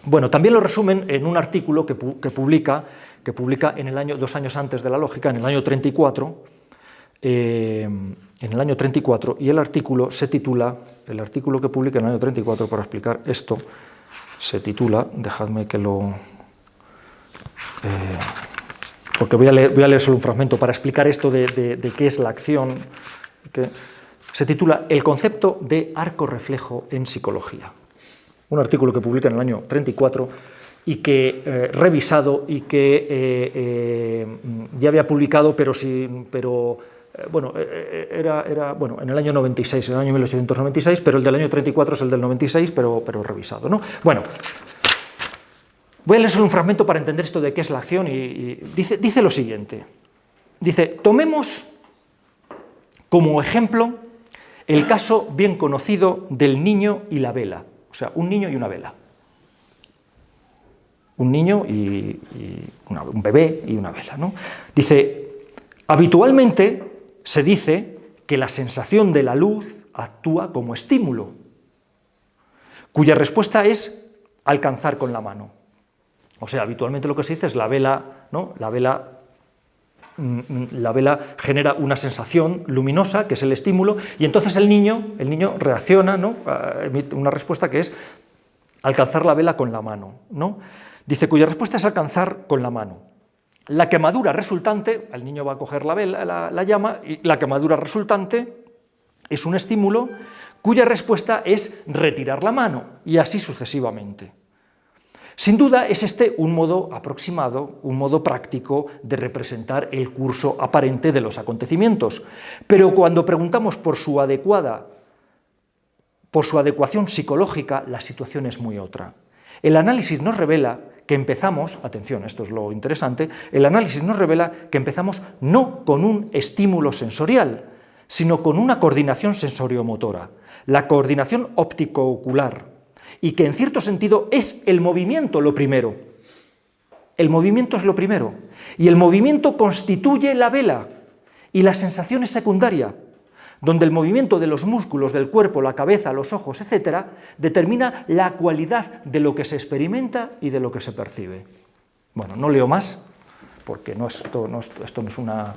Speaker 4: Bueno, también lo resumen en un artículo que publica en el año 2 años antes de la Lógica, en el año 34, y el artículo se titula El artículo que publica en el año 34 para explicar esto se titula, dejadme que lo... porque voy a leer solo un fragmento para explicar esto de qué es la acción, que se titula El concepto de arco reflejo en psicología. Un artículo que publica en el año 34 y que revisado y que ya había publicado, bueno, en el año 96, en el año 1896, pero el del año 34 es el del 96, pero revisado, ¿no? Bueno, voy a leer solo un fragmento para entender esto de qué es la acción y dice lo siguiente. Dice, tomemos como ejemplo el caso bien conocido del niño y la vela, o sea, un niño y una vela. Un niño y un bebé y una vela, ¿no? Dice, habitualmente se dice que la sensación de la luz actúa como estímulo, cuya respuesta es alcanzar con la mano. O sea, habitualmente lo que se dice es la vela, ¿no? La vela genera una sensación luminosa, que es el estímulo, y entonces el niño reacciona, ¿no? Emite una respuesta que es alcanzar la vela con la mano, ¿no? Dice, cuya respuesta es alcanzar con la mano. La quemadura resultante, el niño va a coger la vela, la llama, y la quemadura resultante es un estímulo cuya respuesta es retirar la mano, y así sucesivamente. Sin duda es este un modo aproximado, un modo práctico de representar el curso aparente de los acontecimientos, pero cuando preguntamos por su adecuación psicológica, la situación es muy otra. El análisis nos revela que empezamos, atención, esto es lo interesante, el análisis nos revela que empezamos no con un estímulo sensorial, sino con una coordinación sensoriomotora, la coordinación óptico-ocular, y que en cierto sentido es el movimiento lo primero. El movimiento es lo primero, y el movimiento constituye la vela, y la sensación es secundaria, donde el movimiento de los músculos del cuerpo, la cabeza, los ojos, etc., determina la cualidad de lo que se experimenta y de lo que se percibe. Bueno, no leo más, porque esto no es una...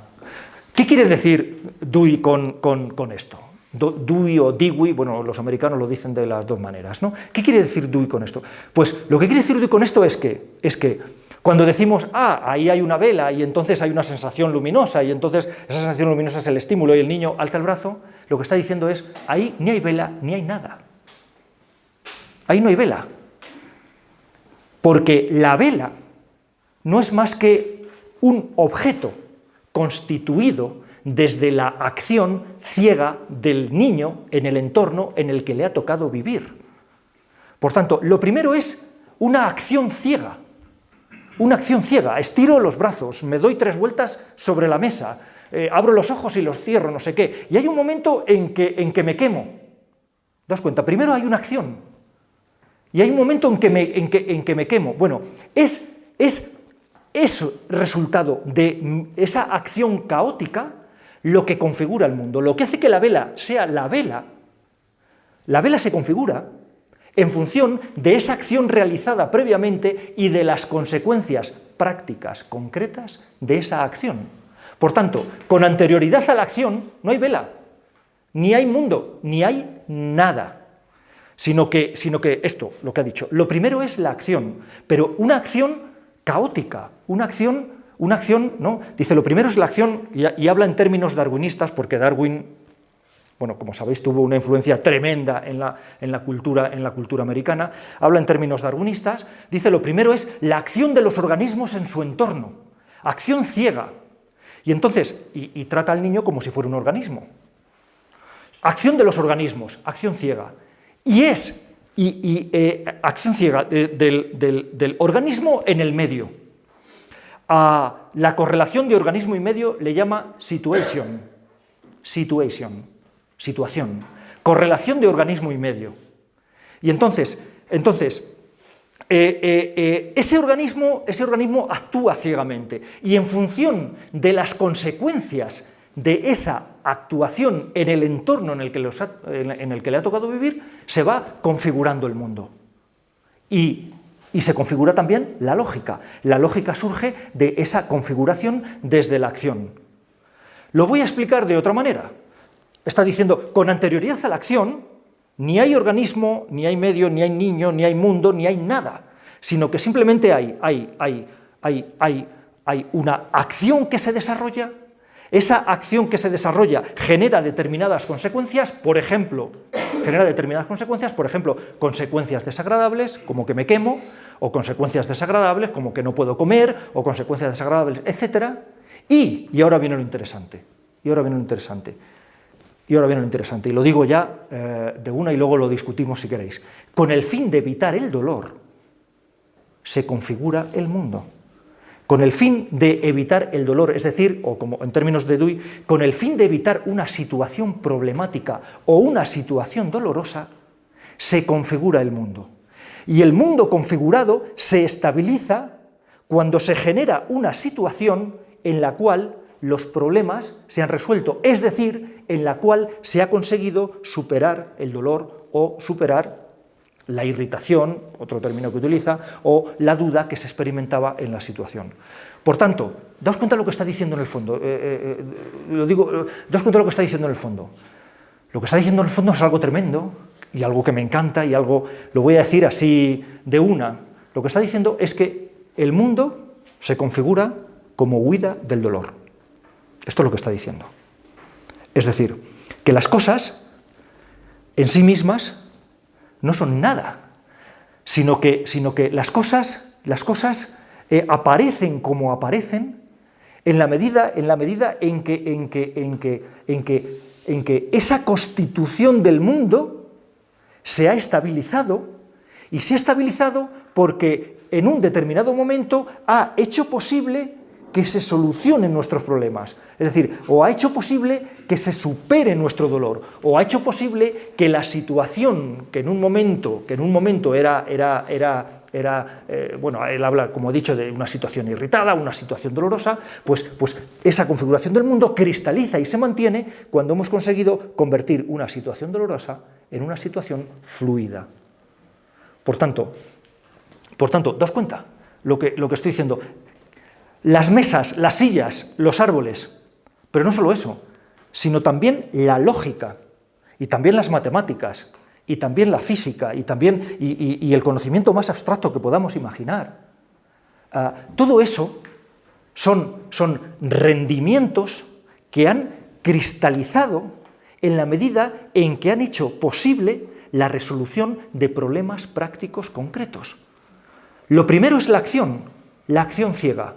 Speaker 4: ¿Qué quiere decir Dewey con esto? Dewey o Dewey, bueno, los americanos lo dicen de las dos maneras, ¿no? ¿Qué quiere decir Dewey con esto? Pues lo que quiere decir Dewey con esto es que cuando decimos, ahí hay una vela y entonces hay una sensación luminosa y entonces esa sensación luminosa es el estímulo y el niño alza el brazo, lo que está diciendo es, ahí ni hay vela ni hay nada. Ahí no hay vela. Porque la vela no es más que un objeto constituido desde la acción ciega del niño en el entorno en el que le ha tocado vivir. Por tanto, lo primero es una acción ciega. Una acción ciega. Estiro los brazos, me doy 3 vueltas sobre la mesa, abro los ojos y los cierro, no sé qué. Y hay un momento en que me quemo. ¿Daos cuenta? Primero hay una acción. Y hay un momento en que me quemo. Bueno, es resultado de esa acción caótica lo que configura el mundo, lo que hace que la vela sea la vela. La vela se configura en función de esa acción realizada previamente y de las consecuencias prácticas, concretas, de esa acción. Por tanto, con anterioridad a la acción no hay vela, ni hay mundo, ni hay nada, sino que esto, lo que ha dicho, lo primero es la acción, pero una acción caótica, una acción, ¿no? Dice, lo primero es la acción, y habla en términos darwinistas, porque Darwin, bueno, como sabéis, tuvo una influencia tremenda en la cultura americana, habla en términos darwinistas, dice, lo primero es la acción de los organismos en su entorno, acción ciega, y entonces, y trata al niño como si fuera un organismo. Acción de los organismos, acción ciega, acción ciega del organismo en el medio. A la correlación de organismo y medio le llama situación, correlación de organismo y medio. Y entonces ese organismo actúa ciegamente y en función de las consecuencias de esa actuación en el entorno en el que le ha tocado vivir, se va configurando el mundo. Y se configura también la lógica. La lógica surge de esa configuración desde la acción. Lo voy a explicar de otra manera. Está diciendo, con anterioridad a la acción, Ni hay organismo, ni hay medio, ni hay niño, ni hay mundo, ni hay nada, sino que simplemente hay una acción que se desarrolla. Esa acción que se desarrolla genera determinadas consecuencias, por ejemplo, consecuencias desagradables, como que me quemo, o consecuencias desagradables, como que no puedo comer, o consecuencias desagradables, etc. Y ahora viene lo interesante, y lo digo ya de una y luego lo discutimos si queréis. Con el fin de evitar el dolor, se configura el mundo. Con el fin de evitar el dolor, es decir, o como en términos de Dewey, con el fin de evitar una situación problemática o una situación dolorosa, se configura el mundo. Y el mundo configurado se estabiliza cuando se genera una situación en la cual los problemas se han resuelto, es decir, en la cual se ha conseguido superar el dolor o superar la irritación, otro término que utiliza, o la duda que se experimentaba en la situación. Por tanto, daos cuenta de lo que está diciendo en el fondo. Daos cuenta de lo que está diciendo en el fondo. Lo que está diciendo en el fondo es algo tremendo, y algo que me encanta, y algo, lo voy a decir así de una. Lo que está diciendo es que el mundo se configura como huida del dolor. Esto es lo que está diciendo. Es decir, que las cosas en sí mismas no son nada, sino que las cosas aparecen como aparecen en la medida en que esa constitución del mundo se ha estabilizado, y se ha estabilizado porque en un determinado momento ha hecho posible que se solucionen nuestros problemas, es decir, o ha hecho posible que se supere nuestro dolor, o ha hecho posible que la situación que en un momento era bueno, él habla, como he dicho, de una situación irritada, una situación dolorosa, pues esa configuración del mundo cristaliza y se mantiene cuando hemos conseguido convertir una situación dolorosa en una situación fluida. Por tanto, daos cuenta lo que estoy diciendo. Las mesas, las sillas, los árboles, pero no solo eso, sino también la lógica, y también las matemáticas, y también la física, y el conocimiento más abstracto que podamos imaginar. Todo eso son rendimientos que han cristalizado en la medida en que han hecho posible la resolución de problemas prácticos concretos. Lo primero es la acción ciega.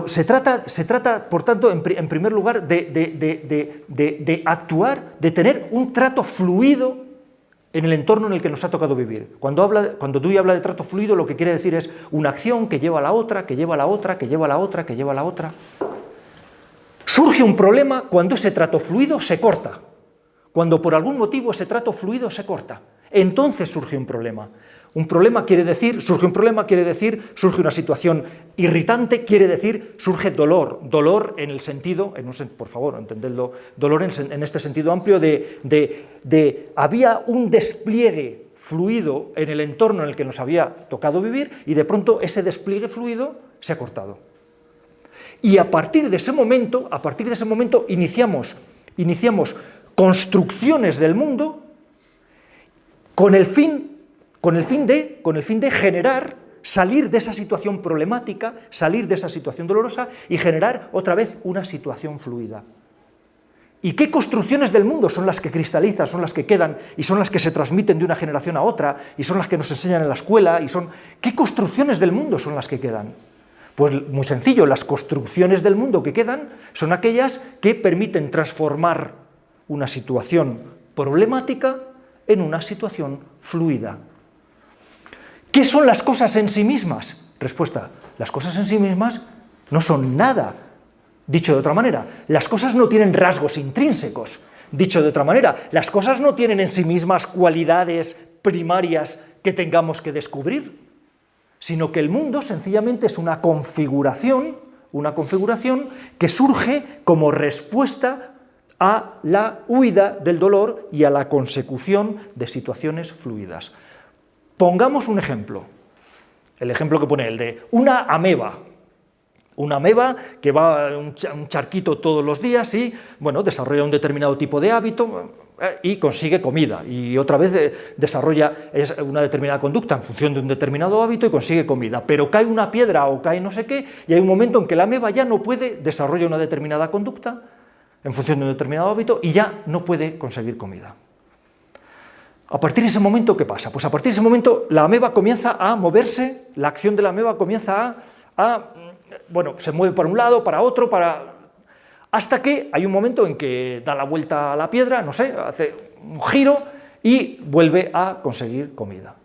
Speaker 4: Se trata, por tanto, en primer lugar, de actuar, de tener un trato fluido en el entorno en el que nos ha tocado vivir. Cuando Dewey habla de trato fluido, lo que quiere decir es una acción que lleva a la otra, que lleva a la otra, que lleva a la otra, que lleva a la otra. Surge un problema cuando ese trato fluido se corta. Cuando por algún motivo ese trato fluido se corta. Entonces surge un problema. Surge una situación irritante, quiere decir, surge dolor. Dolor en el sentido, por favor, entendedlo, dolor en este sentido amplio había un despliegue fluido en el entorno en el que nos había tocado vivir y de pronto ese despliegue fluido se ha cortado. Y a partir de ese momento iniciamos construcciones del mundo con el fin de generar, salir de esa situación problemática, salir de esa situación dolorosa y generar otra vez una situación fluida. ¿Y qué construcciones del mundo son las que cristalizan, son las que quedan y son las que se transmiten de una generación a otra y son las que nos enseñan en la escuela? ¿Qué construcciones del mundo son las que quedan? Pues muy sencillo, las construcciones del mundo que quedan son aquellas que permiten transformar una situación problemática en una situación fluida. ¿Qué son las cosas en sí mismas? Respuesta, las cosas en sí mismas no son nada. Dicho de otra manera, las cosas no tienen rasgos intrínsecos. Dicho de otra manera, las cosas no tienen en sí mismas cualidades primarias que tengamos que descubrir, sino que el mundo sencillamente es una configuración que surge como respuesta a la huida del dolor y a la consecución de situaciones fluidas. Pongamos un ejemplo, el ejemplo que pone el de una ameba que va a un charquito todos los días y, bueno, desarrolla un determinado tipo de hábito, y consigue comida, y otra vez desarrolla una determinada conducta en función de un determinado hábito y consigue comida, pero cae una piedra o cae no sé qué, y hay un momento en que la ameba ya no puede desarrollar una determinada conducta en función de un determinado hábito y ya no puede conseguir comida. A partir de ese momento, ¿qué pasa? Pues a partir de ese momento la ameba comienza a moverse, la acción de la ameba comienza bueno, se mueve para un lado, para otro, hasta que hay un momento en que da la vuelta a la piedra, no sé, hace un giro y vuelve a conseguir comida.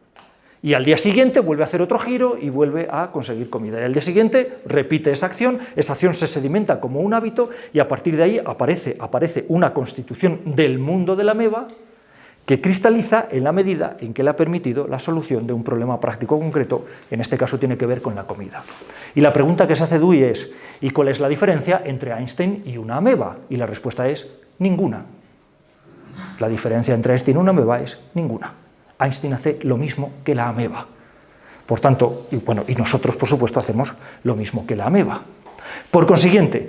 Speaker 4: Y al día siguiente vuelve a hacer otro giro y vuelve a conseguir comida. Y al día siguiente repite esa acción se sedimenta como un hábito y a partir de ahí aparece una constitución del mundo de la ameba que cristaliza en la medida en que le ha permitido la solución de un problema práctico concreto, en este caso tiene que ver con la comida. Y la pregunta que se hace Dewey es, ¿y cuál es la diferencia entre Einstein y una ameba? Y la respuesta es ninguna. La diferencia entre Einstein y una ameba es ninguna. Einstein hace lo mismo que la ameba. Por tanto, y nosotros, por supuesto, hacemos lo mismo que la ameba. Por consiguiente,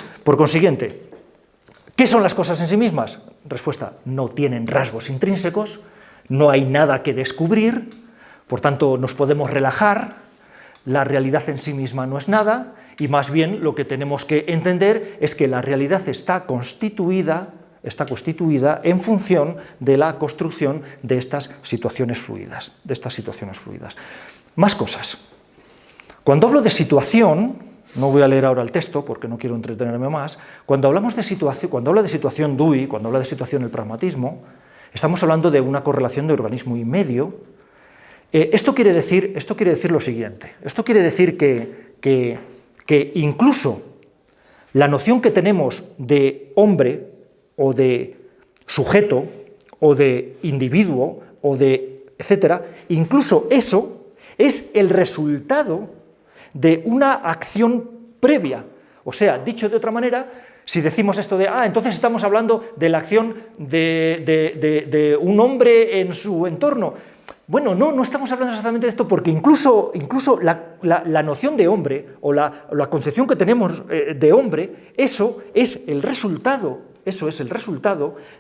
Speaker 4: ¿qué son las cosas en sí mismas? Respuesta, no tienen rasgos intrínsecos, no hay nada que descubrir, por tanto nos podemos relajar, la realidad en sí misma no es nada, y más bien lo que tenemos que entender es que la realidad está constituida en función de la construcción de estas situaciones fluidas. Más cosas. Cuando hablo de situación, no voy a leer ahora el texto porque no quiero entretenerme más, cuando habla de situación Dewey, cuando habla de situación el pragmatismo, estamos hablando de una correlación de organismo y medio. Esto quiere decir lo siguiente, esto quiere decir que incluso la noción que tenemos de hombre o de sujeto o de individuo o de etcétera, incluso eso es el resultado de una acción previa. O sea, dicho de otra manera, si decimos esto de, entonces estamos hablando de la acción de un hombre en su entorno. Bueno, no estamos hablando exactamente de esto porque incluso la noción de hombre o la concepción que tenemos de hombre, eso es el resultado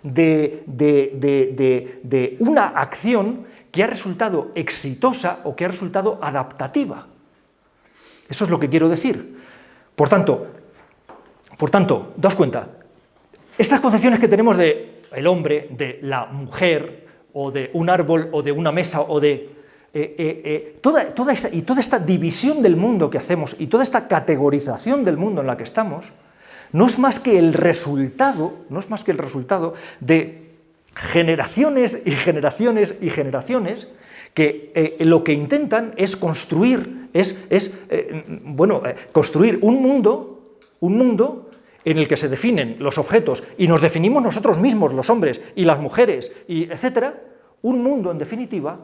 Speaker 4: de una acción que ha resultado exitosa o que ha resultado adaptativa. Eso es lo que quiero decir. Por tanto, daos cuenta, estas concepciones que tenemos de el hombre, de la mujer, o de un árbol, o de una mesa, o de toda esta división del mundo que hacemos y toda esta categorización del mundo en la que estamos, no es más que el resultado de generaciones y generaciones y generaciones que lo que intentan es construir un mundo en el que se definen los objetos y nos definimos nosotros mismos, los hombres y las mujeres, y etcétera, un mundo en definitiva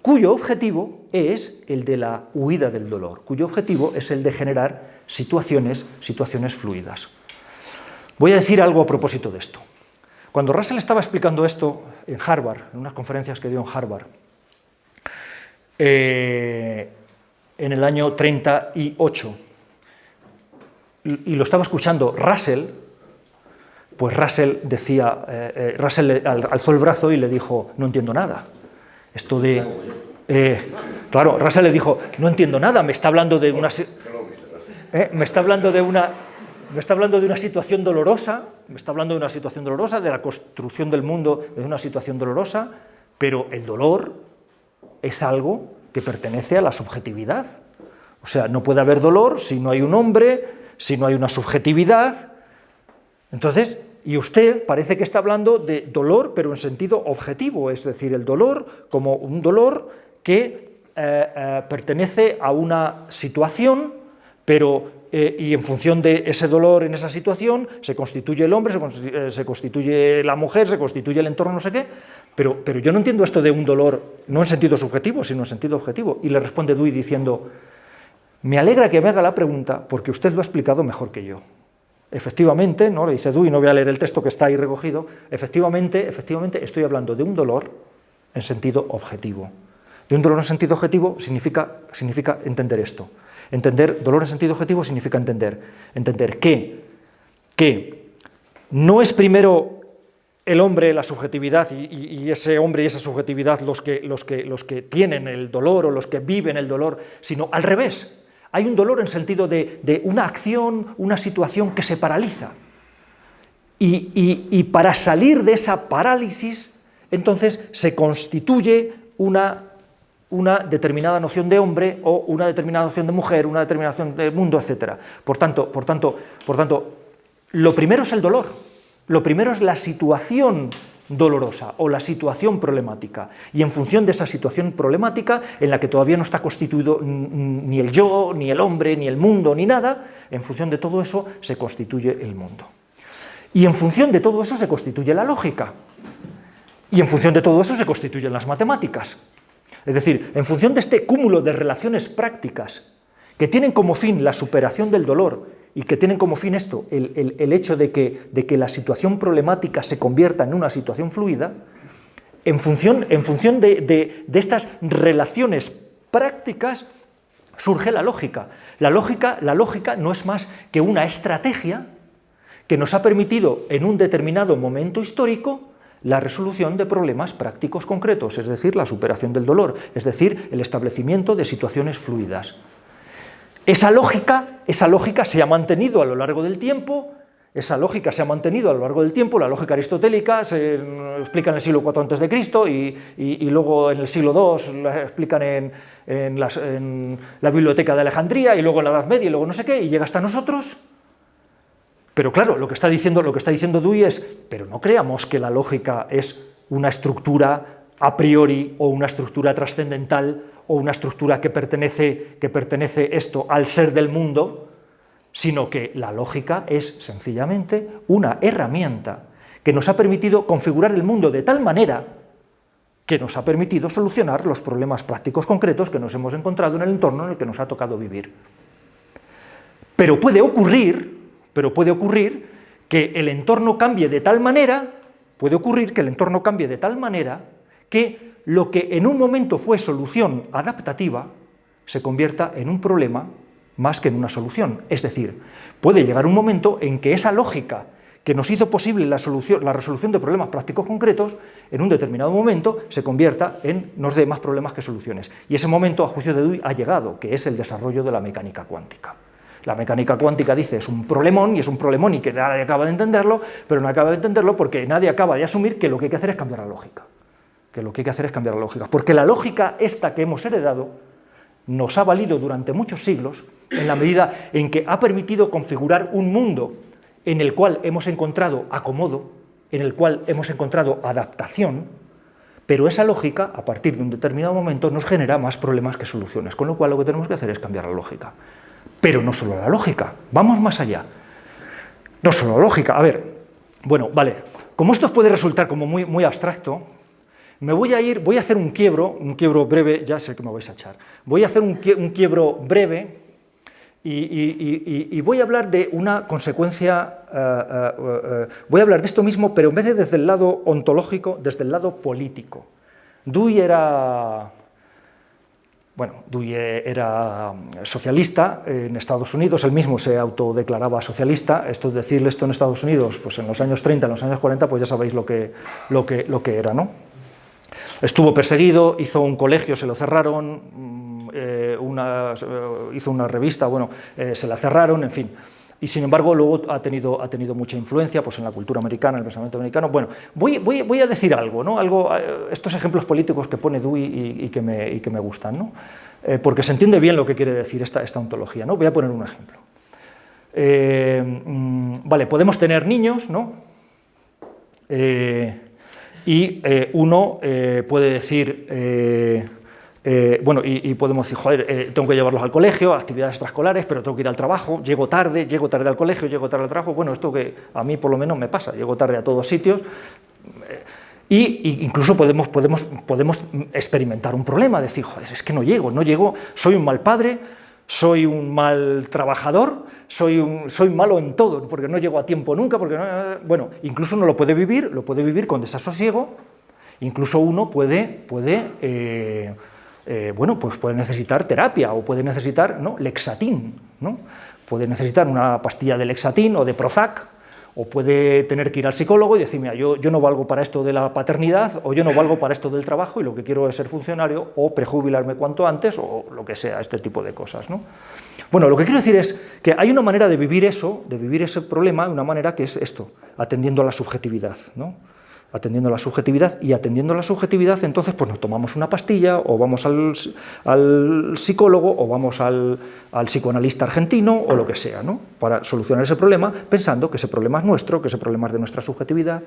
Speaker 4: cuyo objetivo es el de la huida del dolor, cuyo objetivo es el de generar situaciones fluidas. Voy a decir algo a propósito de esto. Cuando Russell estaba explicando esto en Harvard, en unas conferencias que dio en Harvard, en el año 38, y lo estaba escuchando Russell, pues Russell alzó el brazo y le dijo, no entiendo nada. Esto de... claro, Russell le dijo, no entiendo nada, me está hablando de una... me está hablando de una situación dolorosa, de la construcción del mundo de una situación dolorosa, pero el dolor es algo que pertenece a la subjetividad. O sea, no puede haber dolor si no hay un hombre, si no hay una subjetividad. Entonces, y usted parece que está hablando de dolor, pero en sentido objetivo, es decir, el dolor como un dolor que pertenece a una situación, pero y en función de ese dolor en esa situación se constituye el hombre, se constituye la mujer, se constituye el entorno, no sé qué, pero yo no entiendo esto de un dolor no en sentido subjetivo, sino en sentido objetivo. Y le responde Dewey diciendo, me alegra que me haga la pregunta porque usted lo ha explicado mejor que yo. Efectivamente, ¿no? Le dice Dewey, no voy a leer el texto que está ahí recogido, efectivamente estoy hablando de un dolor en sentido objetivo. De un dolor en sentido objetivo significa entender esto. Entender dolor en sentido objetivo significa entender que no es primero el hombre, la subjetividad, y ese hombre y esa subjetividad los que tienen el dolor o los que viven el dolor, sino al revés. Hay un dolor en sentido de una acción, una situación que se paraliza. Y para salir de esa parálisis, entonces se constituye una determinada noción de hombre o una determinada noción de mujer, una determinada noción de mundo, etc. Por tanto, lo primero es el dolor, lo primero es la situación dolorosa o la situación problemática, y en función de esa situación problemática en la que todavía no está constituido ni el yo, ni el hombre, ni el mundo, ni nada, en función de todo eso se constituye el mundo. Y en función de todo eso se constituye la lógica, y en función de todo eso se constituyen las matemáticas. Es decir, en función de este cúmulo de relaciones prácticas que tienen como fin la superación del dolor y que tienen como fin esto, el hecho de que la situación problemática se convierta en una situación fluida, en función de estas relaciones prácticas surge la lógica. La lógica no es más que una estrategia que nos ha permitido en un determinado momento histórico la resolución de problemas prácticos concretos, es decir, la superación del dolor, es decir, el establecimiento de situaciones fluidas. Esa lógica se ha mantenido a lo largo del tiempo, la lógica aristotélica se explica en el siglo IV a.C. y luego en el siglo II la explican en la Biblioteca de Alejandría, y luego en la Edad Media, y luego no sé qué, y llega hasta nosotros. Pero claro, lo que está diciendo Dewey es, pero no creamos que la lógica es una estructura a priori o una estructura trascendental o una estructura que pertenece esto al ser del mundo, sino que la lógica es sencillamente una herramienta que nos ha permitido configurar el mundo de tal manera que nos ha permitido solucionar los problemas prácticos concretos que nos hemos encontrado en el entorno en el que nos ha tocado vivir. Pero puede ocurrir que el entorno cambie de tal manera, que lo que en un momento fue solución adaptativa se convierta en un problema más que en una solución. Es decir, puede llegar un momento en que esa lógica que nos hizo posible la resolución de problemas prácticos concretos, en un determinado momento se convierta en nos dé más problemas que soluciones. Y ese momento, a juicio de Dewey, ha llegado, que es el desarrollo de la mecánica cuántica. La mecánica cuántica dice es un problemón y que nadie acaba de entenderlo, pero no acaba de entenderlo porque nadie acaba de asumir que lo que hay que hacer es cambiar la lógica. Porque la lógica esta que hemos heredado nos ha valido durante muchos siglos en la medida en que ha permitido configurar un mundo en el cual hemos encontrado acomodo, en el cual hemos encontrado adaptación, pero esa lógica, a partir de un determinado momento, nos genera más problemas que soluciones, con lo cual lo que tenemos que hacer es cambiar la lógica. Pero no solo la lógica, vamos más allá. No solo la lógica, a ver, bueno, vale, como esto puede resultar como muy abstracto, voy a hacer un quiebro breve, ya sé que me vais a echar, voy a hacer un quiebro breve y voy a hablar de una consecuencia, voy a hablar de esto mismo, pero en vez de desde el lado ontológico, desde el lado político. Dewey era socialista en Estados Unidos, él mismo se autodeclaraba socialista. Esto, decirle esto en Estados Unidos, pues en los años 30, en los años 40, pues ya sabéis lo que era, ¿no? Estuvo perseguido, hizo un colegio, se lo cerraron, hizo una revista, se la cerraron, en fin. Y sin embargo luego ha tenido mucha influencia pues, en la cultura americana, en el pensamiento americano. Bueno, voy a decir algo, ¿no? Estos ejemplos políticos que pone Dewey y que me gustan, ¿no? Porque se entiende bien lo que quiere decir esta ontología, ¿no? Voy a poner un ejemplo. Vale, podemos tener niños, ¿no? Y uno puede decir... y podemos decir, joder, tengo que llevarlos al colegio, actividades extraescolares, pero tengo que ir al trabajo, llego tarde al colegio, llego tarde al trabajo. Bueno, esto que a mí por lo menos me pasa, llego tarde a todos sitios. Y incluso podemos experimentar un problema, decir, joder, es que no llego, soy un mal padre, soy un mal trabajador, soy malo en todo, porque no llego a tiempo nunca, bueno, incluso uno lo puede vivir con desasosiego, incluso uno puede necesitar terapia o puede necesitar, ¿no?, Lexatin, ¿no? Puede necesitar una pastilla de Lexatin o de Prozac O puede tener que ir al psicólogo y decir, mira, yo no valgo para esto de la paternidad, o yo no valgo para esto del trabajo y lo que quiero es ser funcionario, o prejubilarme cuanto antes, o lo que sea, este tipo de cosas, ¿no? Bueno, lo que quiero decir es que hay una manera de vivir eso, de vivir ese problema, una manera que es esto, atendiendo a la subjetividad, ¿no? Atendiendo a la subjetividad, y atendiendo a la subjetividad, entonces pues nos tomamos una pastilla, o vamos al psicólogo, o vamos al psicoanalista argentino, o lo que sea, ¿no? Para solucionar ese problema, pensando que ese problema es nuestro, que ese problema es de nuestra subjetividad.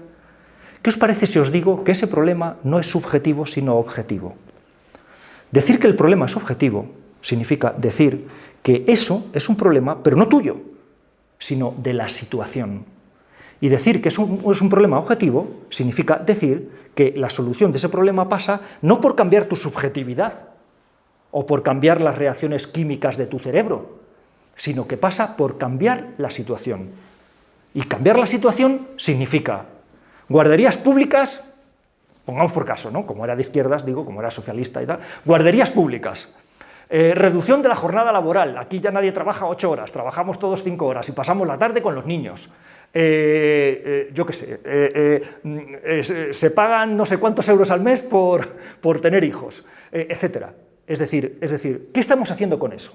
Speaker 4: ¿Qué os parece si os digo que ese problema no es subjetivo, sino objetivo? Decir que el problema es objetivo significa decir que eso es un problema, pero no tuyo, sino de la situación. Y decir que es un problema objetivo significa decir que la solución de ese problema pasa no por cambiar tu subjetividad o por cambiar las reacciones químicas de tu cerebro, sino que pasa por cambiar la situación. Y cambiar la situación significa guarderías públicas, pongamos por caso, ¿no? Como era de izquierdas, digo, como era socialista y tal, guarderías públicas. Reducción de la jornada laboral, aquí ya nadie trabaja 8 horas, trabajamos todos 5 horas y pasamos la tarde con los niños. Yo qué sé, se pagan no sé cuántos euros al mes por tener hijos, etc. Es decir, ¿qué estamos haciendo con eso?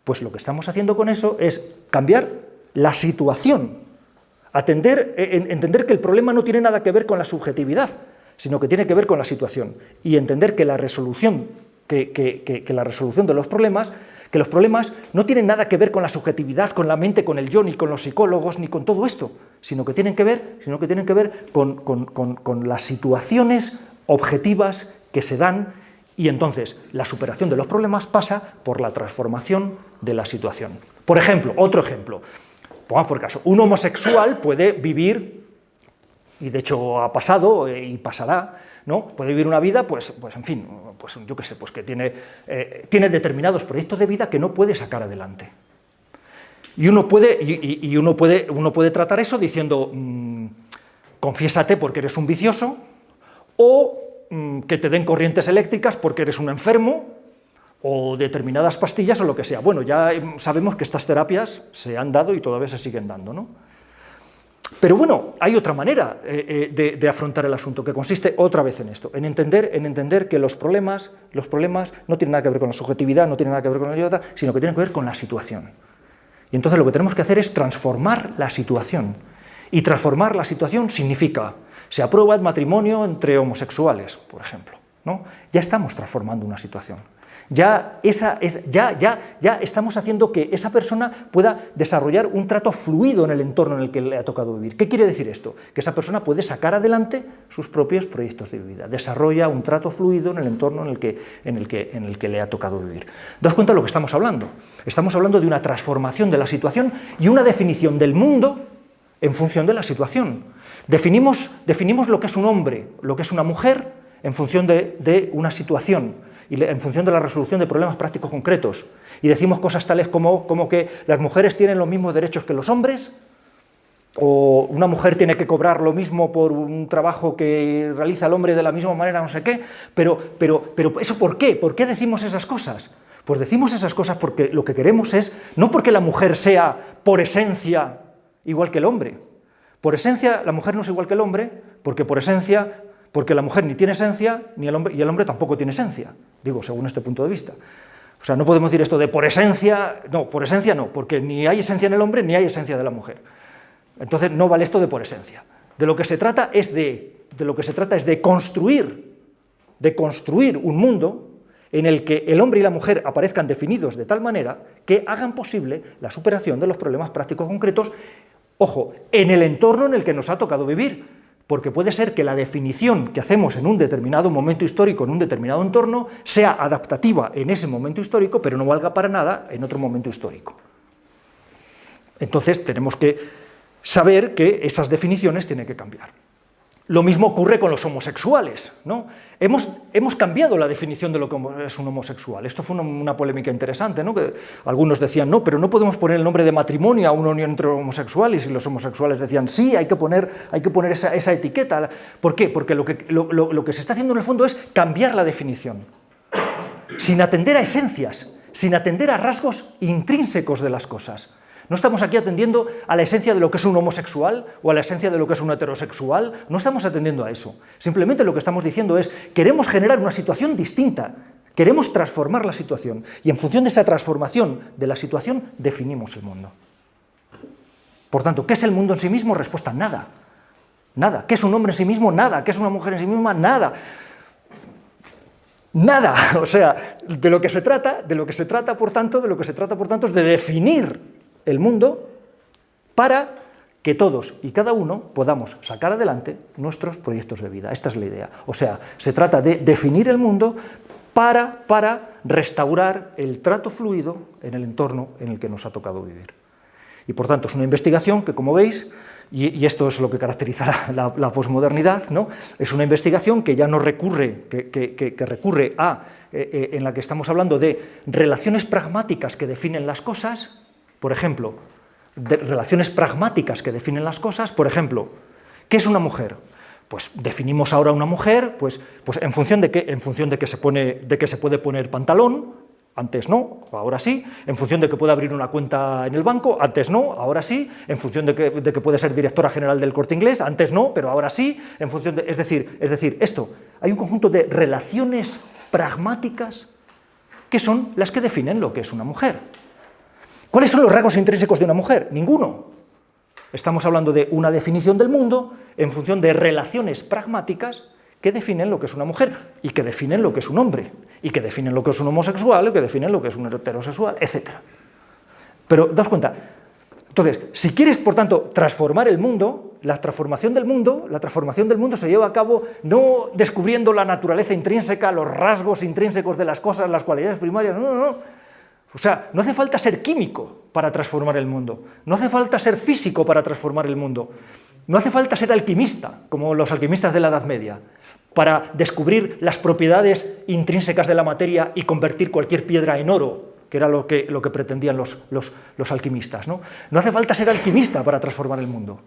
Speaker 4: Pues lo que estamos haciendo con eso es cambiar la situación, entender que el problema no tiene nada que ver con la subjetividad, sino que tiene que ver con la situación, y entender que la resolución, que la resolución de los problemas, que los problemas no tienen nada que ver con la subjetividad, con la mente, con el yo, ni con los psicólogos, ni con todo esto, sino que tienen que ver con las situaciones objetivas que se dan, y entonces la superación de los problemas pasa por la transformación de la situación. Por ejemplo, otro ejemplo, pongamos por caso, un homosexual puede vivir, y de hecho ha pasado y pasará, ¿no? Puede vivir una vida, pues en fin, pues yo qué sé, pues que tiene determinados proyectos de vida que no puede sacar adelante. Y uno puede tratar eso diciendo, confiésate porque eres un vicioso, o que te den corrientes eléctricas porque eres un enfermo, o determinadas pastillas o lo que sea. Bueno, ya sabemos que estas terapias se han dado y todavía se siguen dando, ¿no? Pero bueno, hay otra manera de afrontar el asunto, que consiste otra vez en esto, en entender que los problemas no tienen nada que ver con la subjetividad, no tienen nada que ver con la idiota, sino que tienen que ver con la situación. Y entonces lo que tenemos que hacer es transformar la situación. Y transformar la situación significa, se aprueba el matrimonio entre homosexuales, por ejemplo, ¿no? Ya estamos transformando una situación. Ya estamos haciendo que esa persona pueda desarrollar un trato fluido en el entorno en el que le ha tocado vivir. ¿Qué quiere decir esto? Que esa persona puede sacar adelante sus propios proyectos de vida, desarrolla un trato fluido en el entorno en el que le ha tocado vivir. ¿Daos cuenta de lo que estamos hablando? Estamos hablando de una transformación de la situación y una definición del mundo en función de la situación. Definimos lo que es un hombre, lo que es una mujer, en función de una situación, y en función de la resolución de problemas prácticos concretos. Y decimos cosas tales como que las mujeres tienen los mismos derechos que los hombres, o una mujer tiene que cobrar lo mismo por un trabajo que realiza el hombre de la misma manera, no sé qué, pero ¿eso por qué? ¿Por qué decimos esas cosas? Pues decimos esas cosas porque lo que queremos es, no porque la mujer sea por esencia igual que el hombre. Por esencia la mujer no es igual que el hombre, porque la mujer ni tiene esencia, ni el hombre, y el hombre tampoco tiene esencia, digo, según este punto de vista. O sea, no podemos decir esto de por esencia no, porque ni hay esencia en el hombre, ni hay esencia de la mujer. Entonces no vale esto de por esencia. De lo que se trata es de construir un mundo en el que el hombre y la mujer aparezcan definidos de tal manera que hagan posible la superación de los problemas prácticos concretos, ojo, en el entorno en el que nos ha tocado vivir. Porque puede ser que la definición que hacemos en un determinado momento histórico, en un determinado entorno, sea adaptativa en ese momento histórico, pero no valga para nada en otro momento histórico. Entonces tenemos que saber que esas definiciones tienen que cambiar. Lo mismo ocurre con los homosexuales, ¿no? Hemos cambiado la definición de lo que es un homosexual. Esto fue una polémica interesante, ¿no? Que algunos decían, no, pero no podemos poner el nombre de matrimonio a una unión entre homosexuales, y los homosexuales decían, sí, hay que poner esa etiqueta. ¿Por qué? Porque lo que se está haciendo en el fondo es cambiar la definición, sin atender a esencias, sin atender a rasgos intrínsecos de las cosas. No estamos aquí atendiendo a la esencia de lo que es un homosexual o a la esencia de lo que es un heterosexual, no estamos atendiendo a eso. Simplemente lo que estamos diciendo es, queremos generar una situación distinta, queremos transformar la situación y en función de esa transformación de la situación definimos el mundo. Por tanto, ¿qué es el mundo en sí mismo? Respuesta, nada. Nada. ¿Qué es un hombre en sí mismo? Nada. ¿Qué es una mujer en sí misma? Nada. Nada. O sea, de lo que se trata, por tanto, es de definir el mundo para que todos y cada uno podamos sacar adelante nuestros proyectos de vida. Esta es la idea. O sea, se trata de definir el mundo para restaurar el trato fluido en el entorno en el que nos ha tocado vivir. Y por tanto es una investigación que, como veis, y esto es lo que caracteriza la posmodernidad, ¿no? Es una investigación que ya no recurre, que recurre a, en la que estamos hablando de relaciones pragmáticas que definen las cosas, por ejemplo, de relaciones pragmáticas que definen las cosas, por ejemplo, ¿qué es una mujer? Pues definimos ahora una mujer, pues en función de que se puede poner pantalón. Antes no, ahora sí, en función de que pueda abrir una cuenta en el banco, antes no, ahora sí, en función de que puede ser directora general del Corte Inglés, antes no, pero ahora sí, en función de, es decir, esto, hay un conjunto de relaciones pragmáticas que son las que definen lo que es una mujer. ¿Cuáles son los rasgos intrínsecos de una mujer? Ninguno. Estamos hablando de una definición del mundo en función de relaciones pragmáticas que definen lo que es una mujer y que definen lo que es un hombre y que definen lo que es un homosexual y que definen lo que es un heterosexual, etc. Pero daos cuenta, entonces, si quieres, por tanto, transformar el mundo, la transformación del mundo se lleva a cabo no descubriendo la naturaleza intrínseca, los rasgos intrínsecos de las cosas, las cualidades primarias, no. O sea, no hace falta ser químico para transformar el mundo, no hace falta ser físico para transformar el mundo, no hace falta ser alquimista, como los alquimistas de la Edad Media, para descubrir las propiedades intrínsecas de la materia y convertir cualquier piedra en oro, que era lo que pretendían los alquimistas, ¿no? No hace falta ser alquimista para transformar el mundo,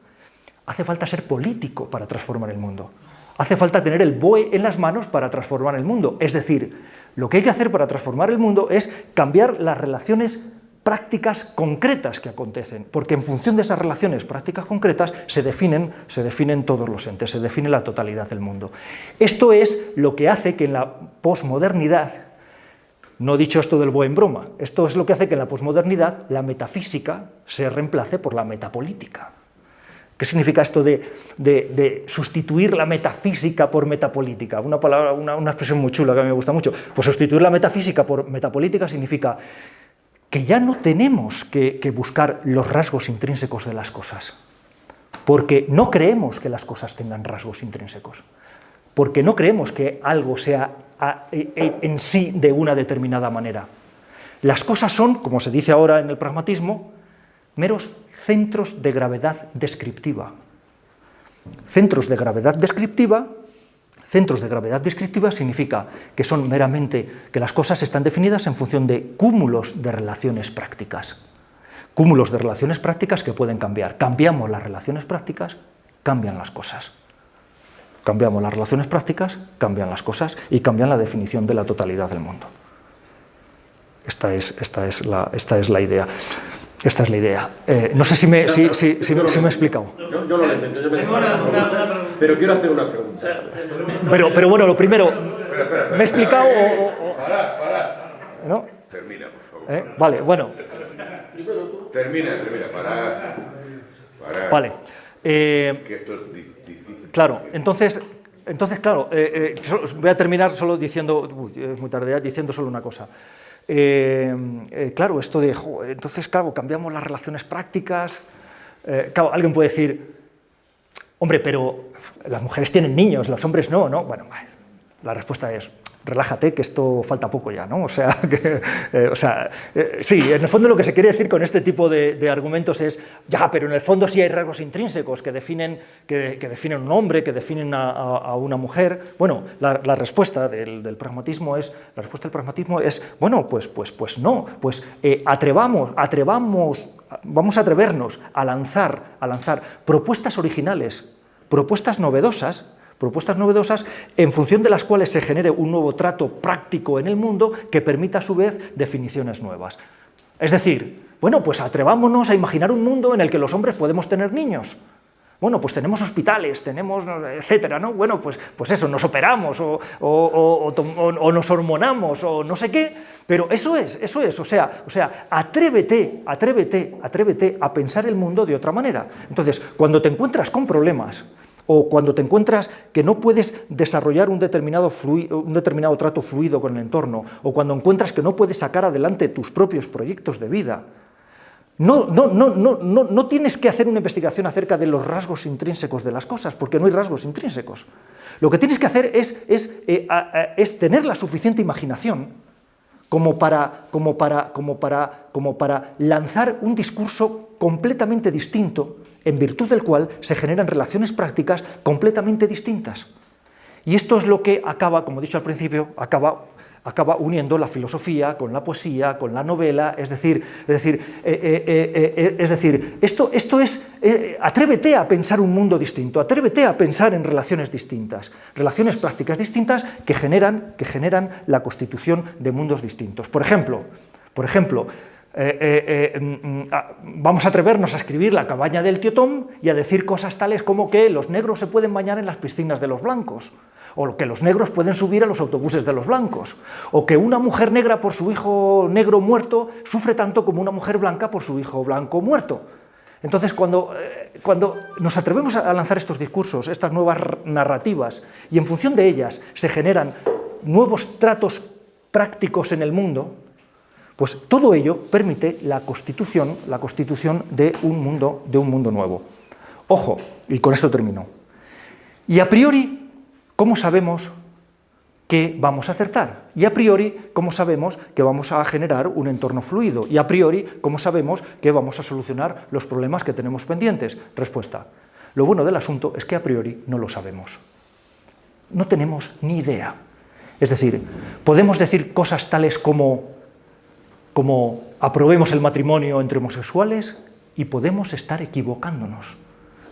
Speaker 4: hace falta ser político para transformar el mundo, hace falta tener el BOE en las manos para transformar el mundo. Es decir, lo que hay que hacer para transformar el mundo es cambiar las relaciones prácticas concretas que acontecen, porque en función de esas relaciones prácticas concretas se definen todos los entes, se define la totalidad del mundo. Esto es lo que hace que en la posmodernidad, no he dicho esto del BOE en broma, esto es lo que hace que en la posmodernidad la metafísica se reemplace por la metapolítica. ¿Qué significa esto de sustituir la metafísica por metapolítica? Una palabra, una expresión muy chula que a mí me gusta mucho. Pues sustituir la metafísica por metapolítica significa que ya no tenemos que buscar los rasgos intrínsecos de las cosas, porque no creemos que las cosas tengan rasgos intrínsecos, porque no creemos que algo sea en sí de una determinada manera. Las cosas son, como se dice ahora en el pragmatismo, meros centros de gravedad descriptiva. Centros de gravedad descriptiva significa que son meramente, que las cosas están definidas en función de cúmulos de relaciones prácticas. Cúmulos de relaciones prácticas que pueden cambiar. Cambiamos las relaciones prácticas, cambian las cosas. Cambiamos las relaciones prácticas, cambian las cosas y cambian la definición de la totalidad del mundo. Esta es la idea. Esta es la idea. No sé si me he explicado.
Speaker 2: Yo no lo entiendo. Pero quiero hacer una pregunta.
Speaker 4: Pero bueno, lo primero, ¿me he explicado o...?
Speaker 3: Para.
Speaker 4: ¿No?
Speaker 3: Termina, por favor.
Speaker 4: Vale, bueno.
Speaker 3: Termina, para.
Speaker 4: Vale.
Speaker 3: Que esto es difícil.
Speaker 4: Claro, entonces claro, voy a terminar solo diciendo, es muy tarde ya, diciendo solo una cosa. Claro, esto de, entonces, claro, cambiamos las relaciones prácticas. Claro, alguien puede decir, hombre, pero las mujeres tienen niños, los hombres no, ¿no? Bueno, la respuesta es, relájate, que esto falta poco ya, ¿no? Sí, en el fondo lo que se quiere decir con este tipo de argumentos es, ya, pero en el fondo sí hay rasgos intrínsecos que definen un hombre, que definen a una mujer. Bueno, la respuesta del pragmatismo es, bueno, pues no, pues vamos a atrevernos a lanzar propuestas originales, propuestas novedosas en función de las cuales se genere un nuevo trato práctico en el mundo que permita a su vez definiciones nuevas. Es decir, Bueno, pues atrevámonos a imaginar un mundo en el que los hombres podemos tener niños. Bueno, pues tenemos hospitales, tenemos, etcétera, ¿no? Bueno, pues eso, nos operamos o nos hormonamos o no sé qué, pero eso es, o sea, atrévete a pensar el mundo de otra manera. Entonces, cuando te encuentras con problemas o cuando te encuentras que no puedes desarrollar un determinado trato fluido con el entorno, o cuando encuentras que no puedes sacar adelante tus propios proyectos de vida, no tienes que hacer una investigación acerca de los rasgos intrínsecos de las cosas, porque no hay rasgos intrínsecos. Lo que tienes que hacer es tener la suficiente imaginación como para lanzar un discurso completamente distinto, en virtud del cual se generan relaciones prácticas completamente distintas. Y esto es lo que acaba, como he dicho al principio, acaba uniendo la filosofía con la poesía, con la novela, es decir, esto es, atrévete a pensar un mundo distinto, atrévete a pensar en relaciones distintas, relaciones prácticas distintas que generan la constitución de mundos distintos. Por ejemplo, vamos a atrevernos a escribir La cabaña del tío Tom y a decir cosas tales como que los negros se pueden bañar en las piscinas de los blancos, o que los negros pueden subir a los autobuses de los blancos, o que una mujer negra por su hijo negro muerto sufre tanto como una mujer blanca por su hijo blanco muerto. Entonces, cuando nos atrevemos a lanzar estos discursos, estas nuevas narrativas, y en función de ellas se generan nuevos tratos prácticos en el mundo, pues todo ello permite la constitución de un mundo nuevo. Ojo, y con esto termino. Y a priori, ¿cómo sabemos que vamos a acertar? Y a priori, ¿cómo sabemos que vamos a generar un entorno fluido? Y a priori, ¿cómo sabemos que vamos a solucionar los problemas que tenemos pendientes? Respuesta: lo bueno del asunto es que a priori no lo sabemos. No tenemos ni idea. Es decir, podemos decir cosas tales como aprobemos el matrimonio entre homosexuales y podemos estar equivocándonos.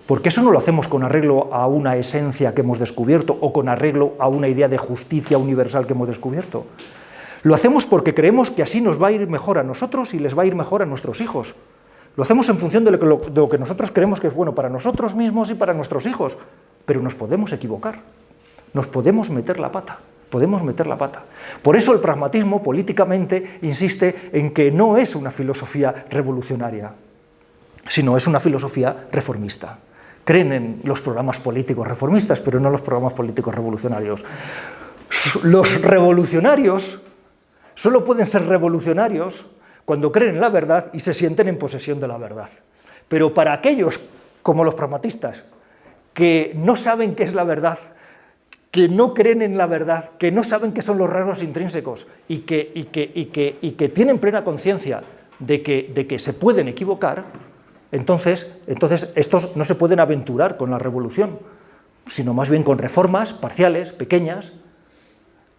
Speaker 4: Porque eso no lo hacemos con arreglo a una esencia que hemos descubierto o con arreglo a una idea de justicia universal que hemos descubierto. Lo hacemos porque creemos que así nos va a ir mejor a nosotros y les va a ir mejor a nuestros hijos. Lo hacemos en función de lo que nosotros creemos que es bueno para nosotros mismos y para nuestros hijos. Pero nos podemos equivocar, nos podemos meter la pata. Por eso el pragmatismo políticamente insiste en que no es una filosofía revolucionaria, sino es una filosofía reformista. Creen en los programas políticos reformistas, pero no en los programas políticos revolucionarios. Los revolucionarios solo pueden ser revolucionarios cuando creen en la verdad y se sienten en posesión de la verdad. Pero para aquellos, como los pragmatistas, que no saben qué es la verdad, que no creen en la verdad, que no saben qué son los rasgos intrínsecos y que tienen plena conciencia de que se pueden equivocar, entonces estos no se pueden aventurar con la revolución, sino más bien con reformas parciales, pequeñas,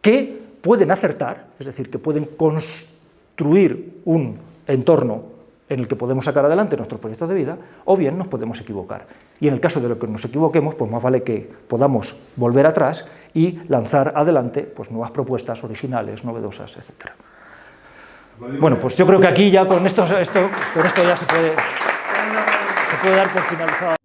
Speaker 4: que pueden acertar, es decir, que pueden construir un entorno en el que podemos sacar adelante nuestros proyectos de vida, o bien nos podemos equivocar. Y en el caso de lo que nos equivoquemos, pues más vale que podamos volver atrás y lanzar adelante pues nuevas propuestas originales, novedosas, etc. Bueno, pues yo creo que aquí ya con esto ya se puede dar por finalizado.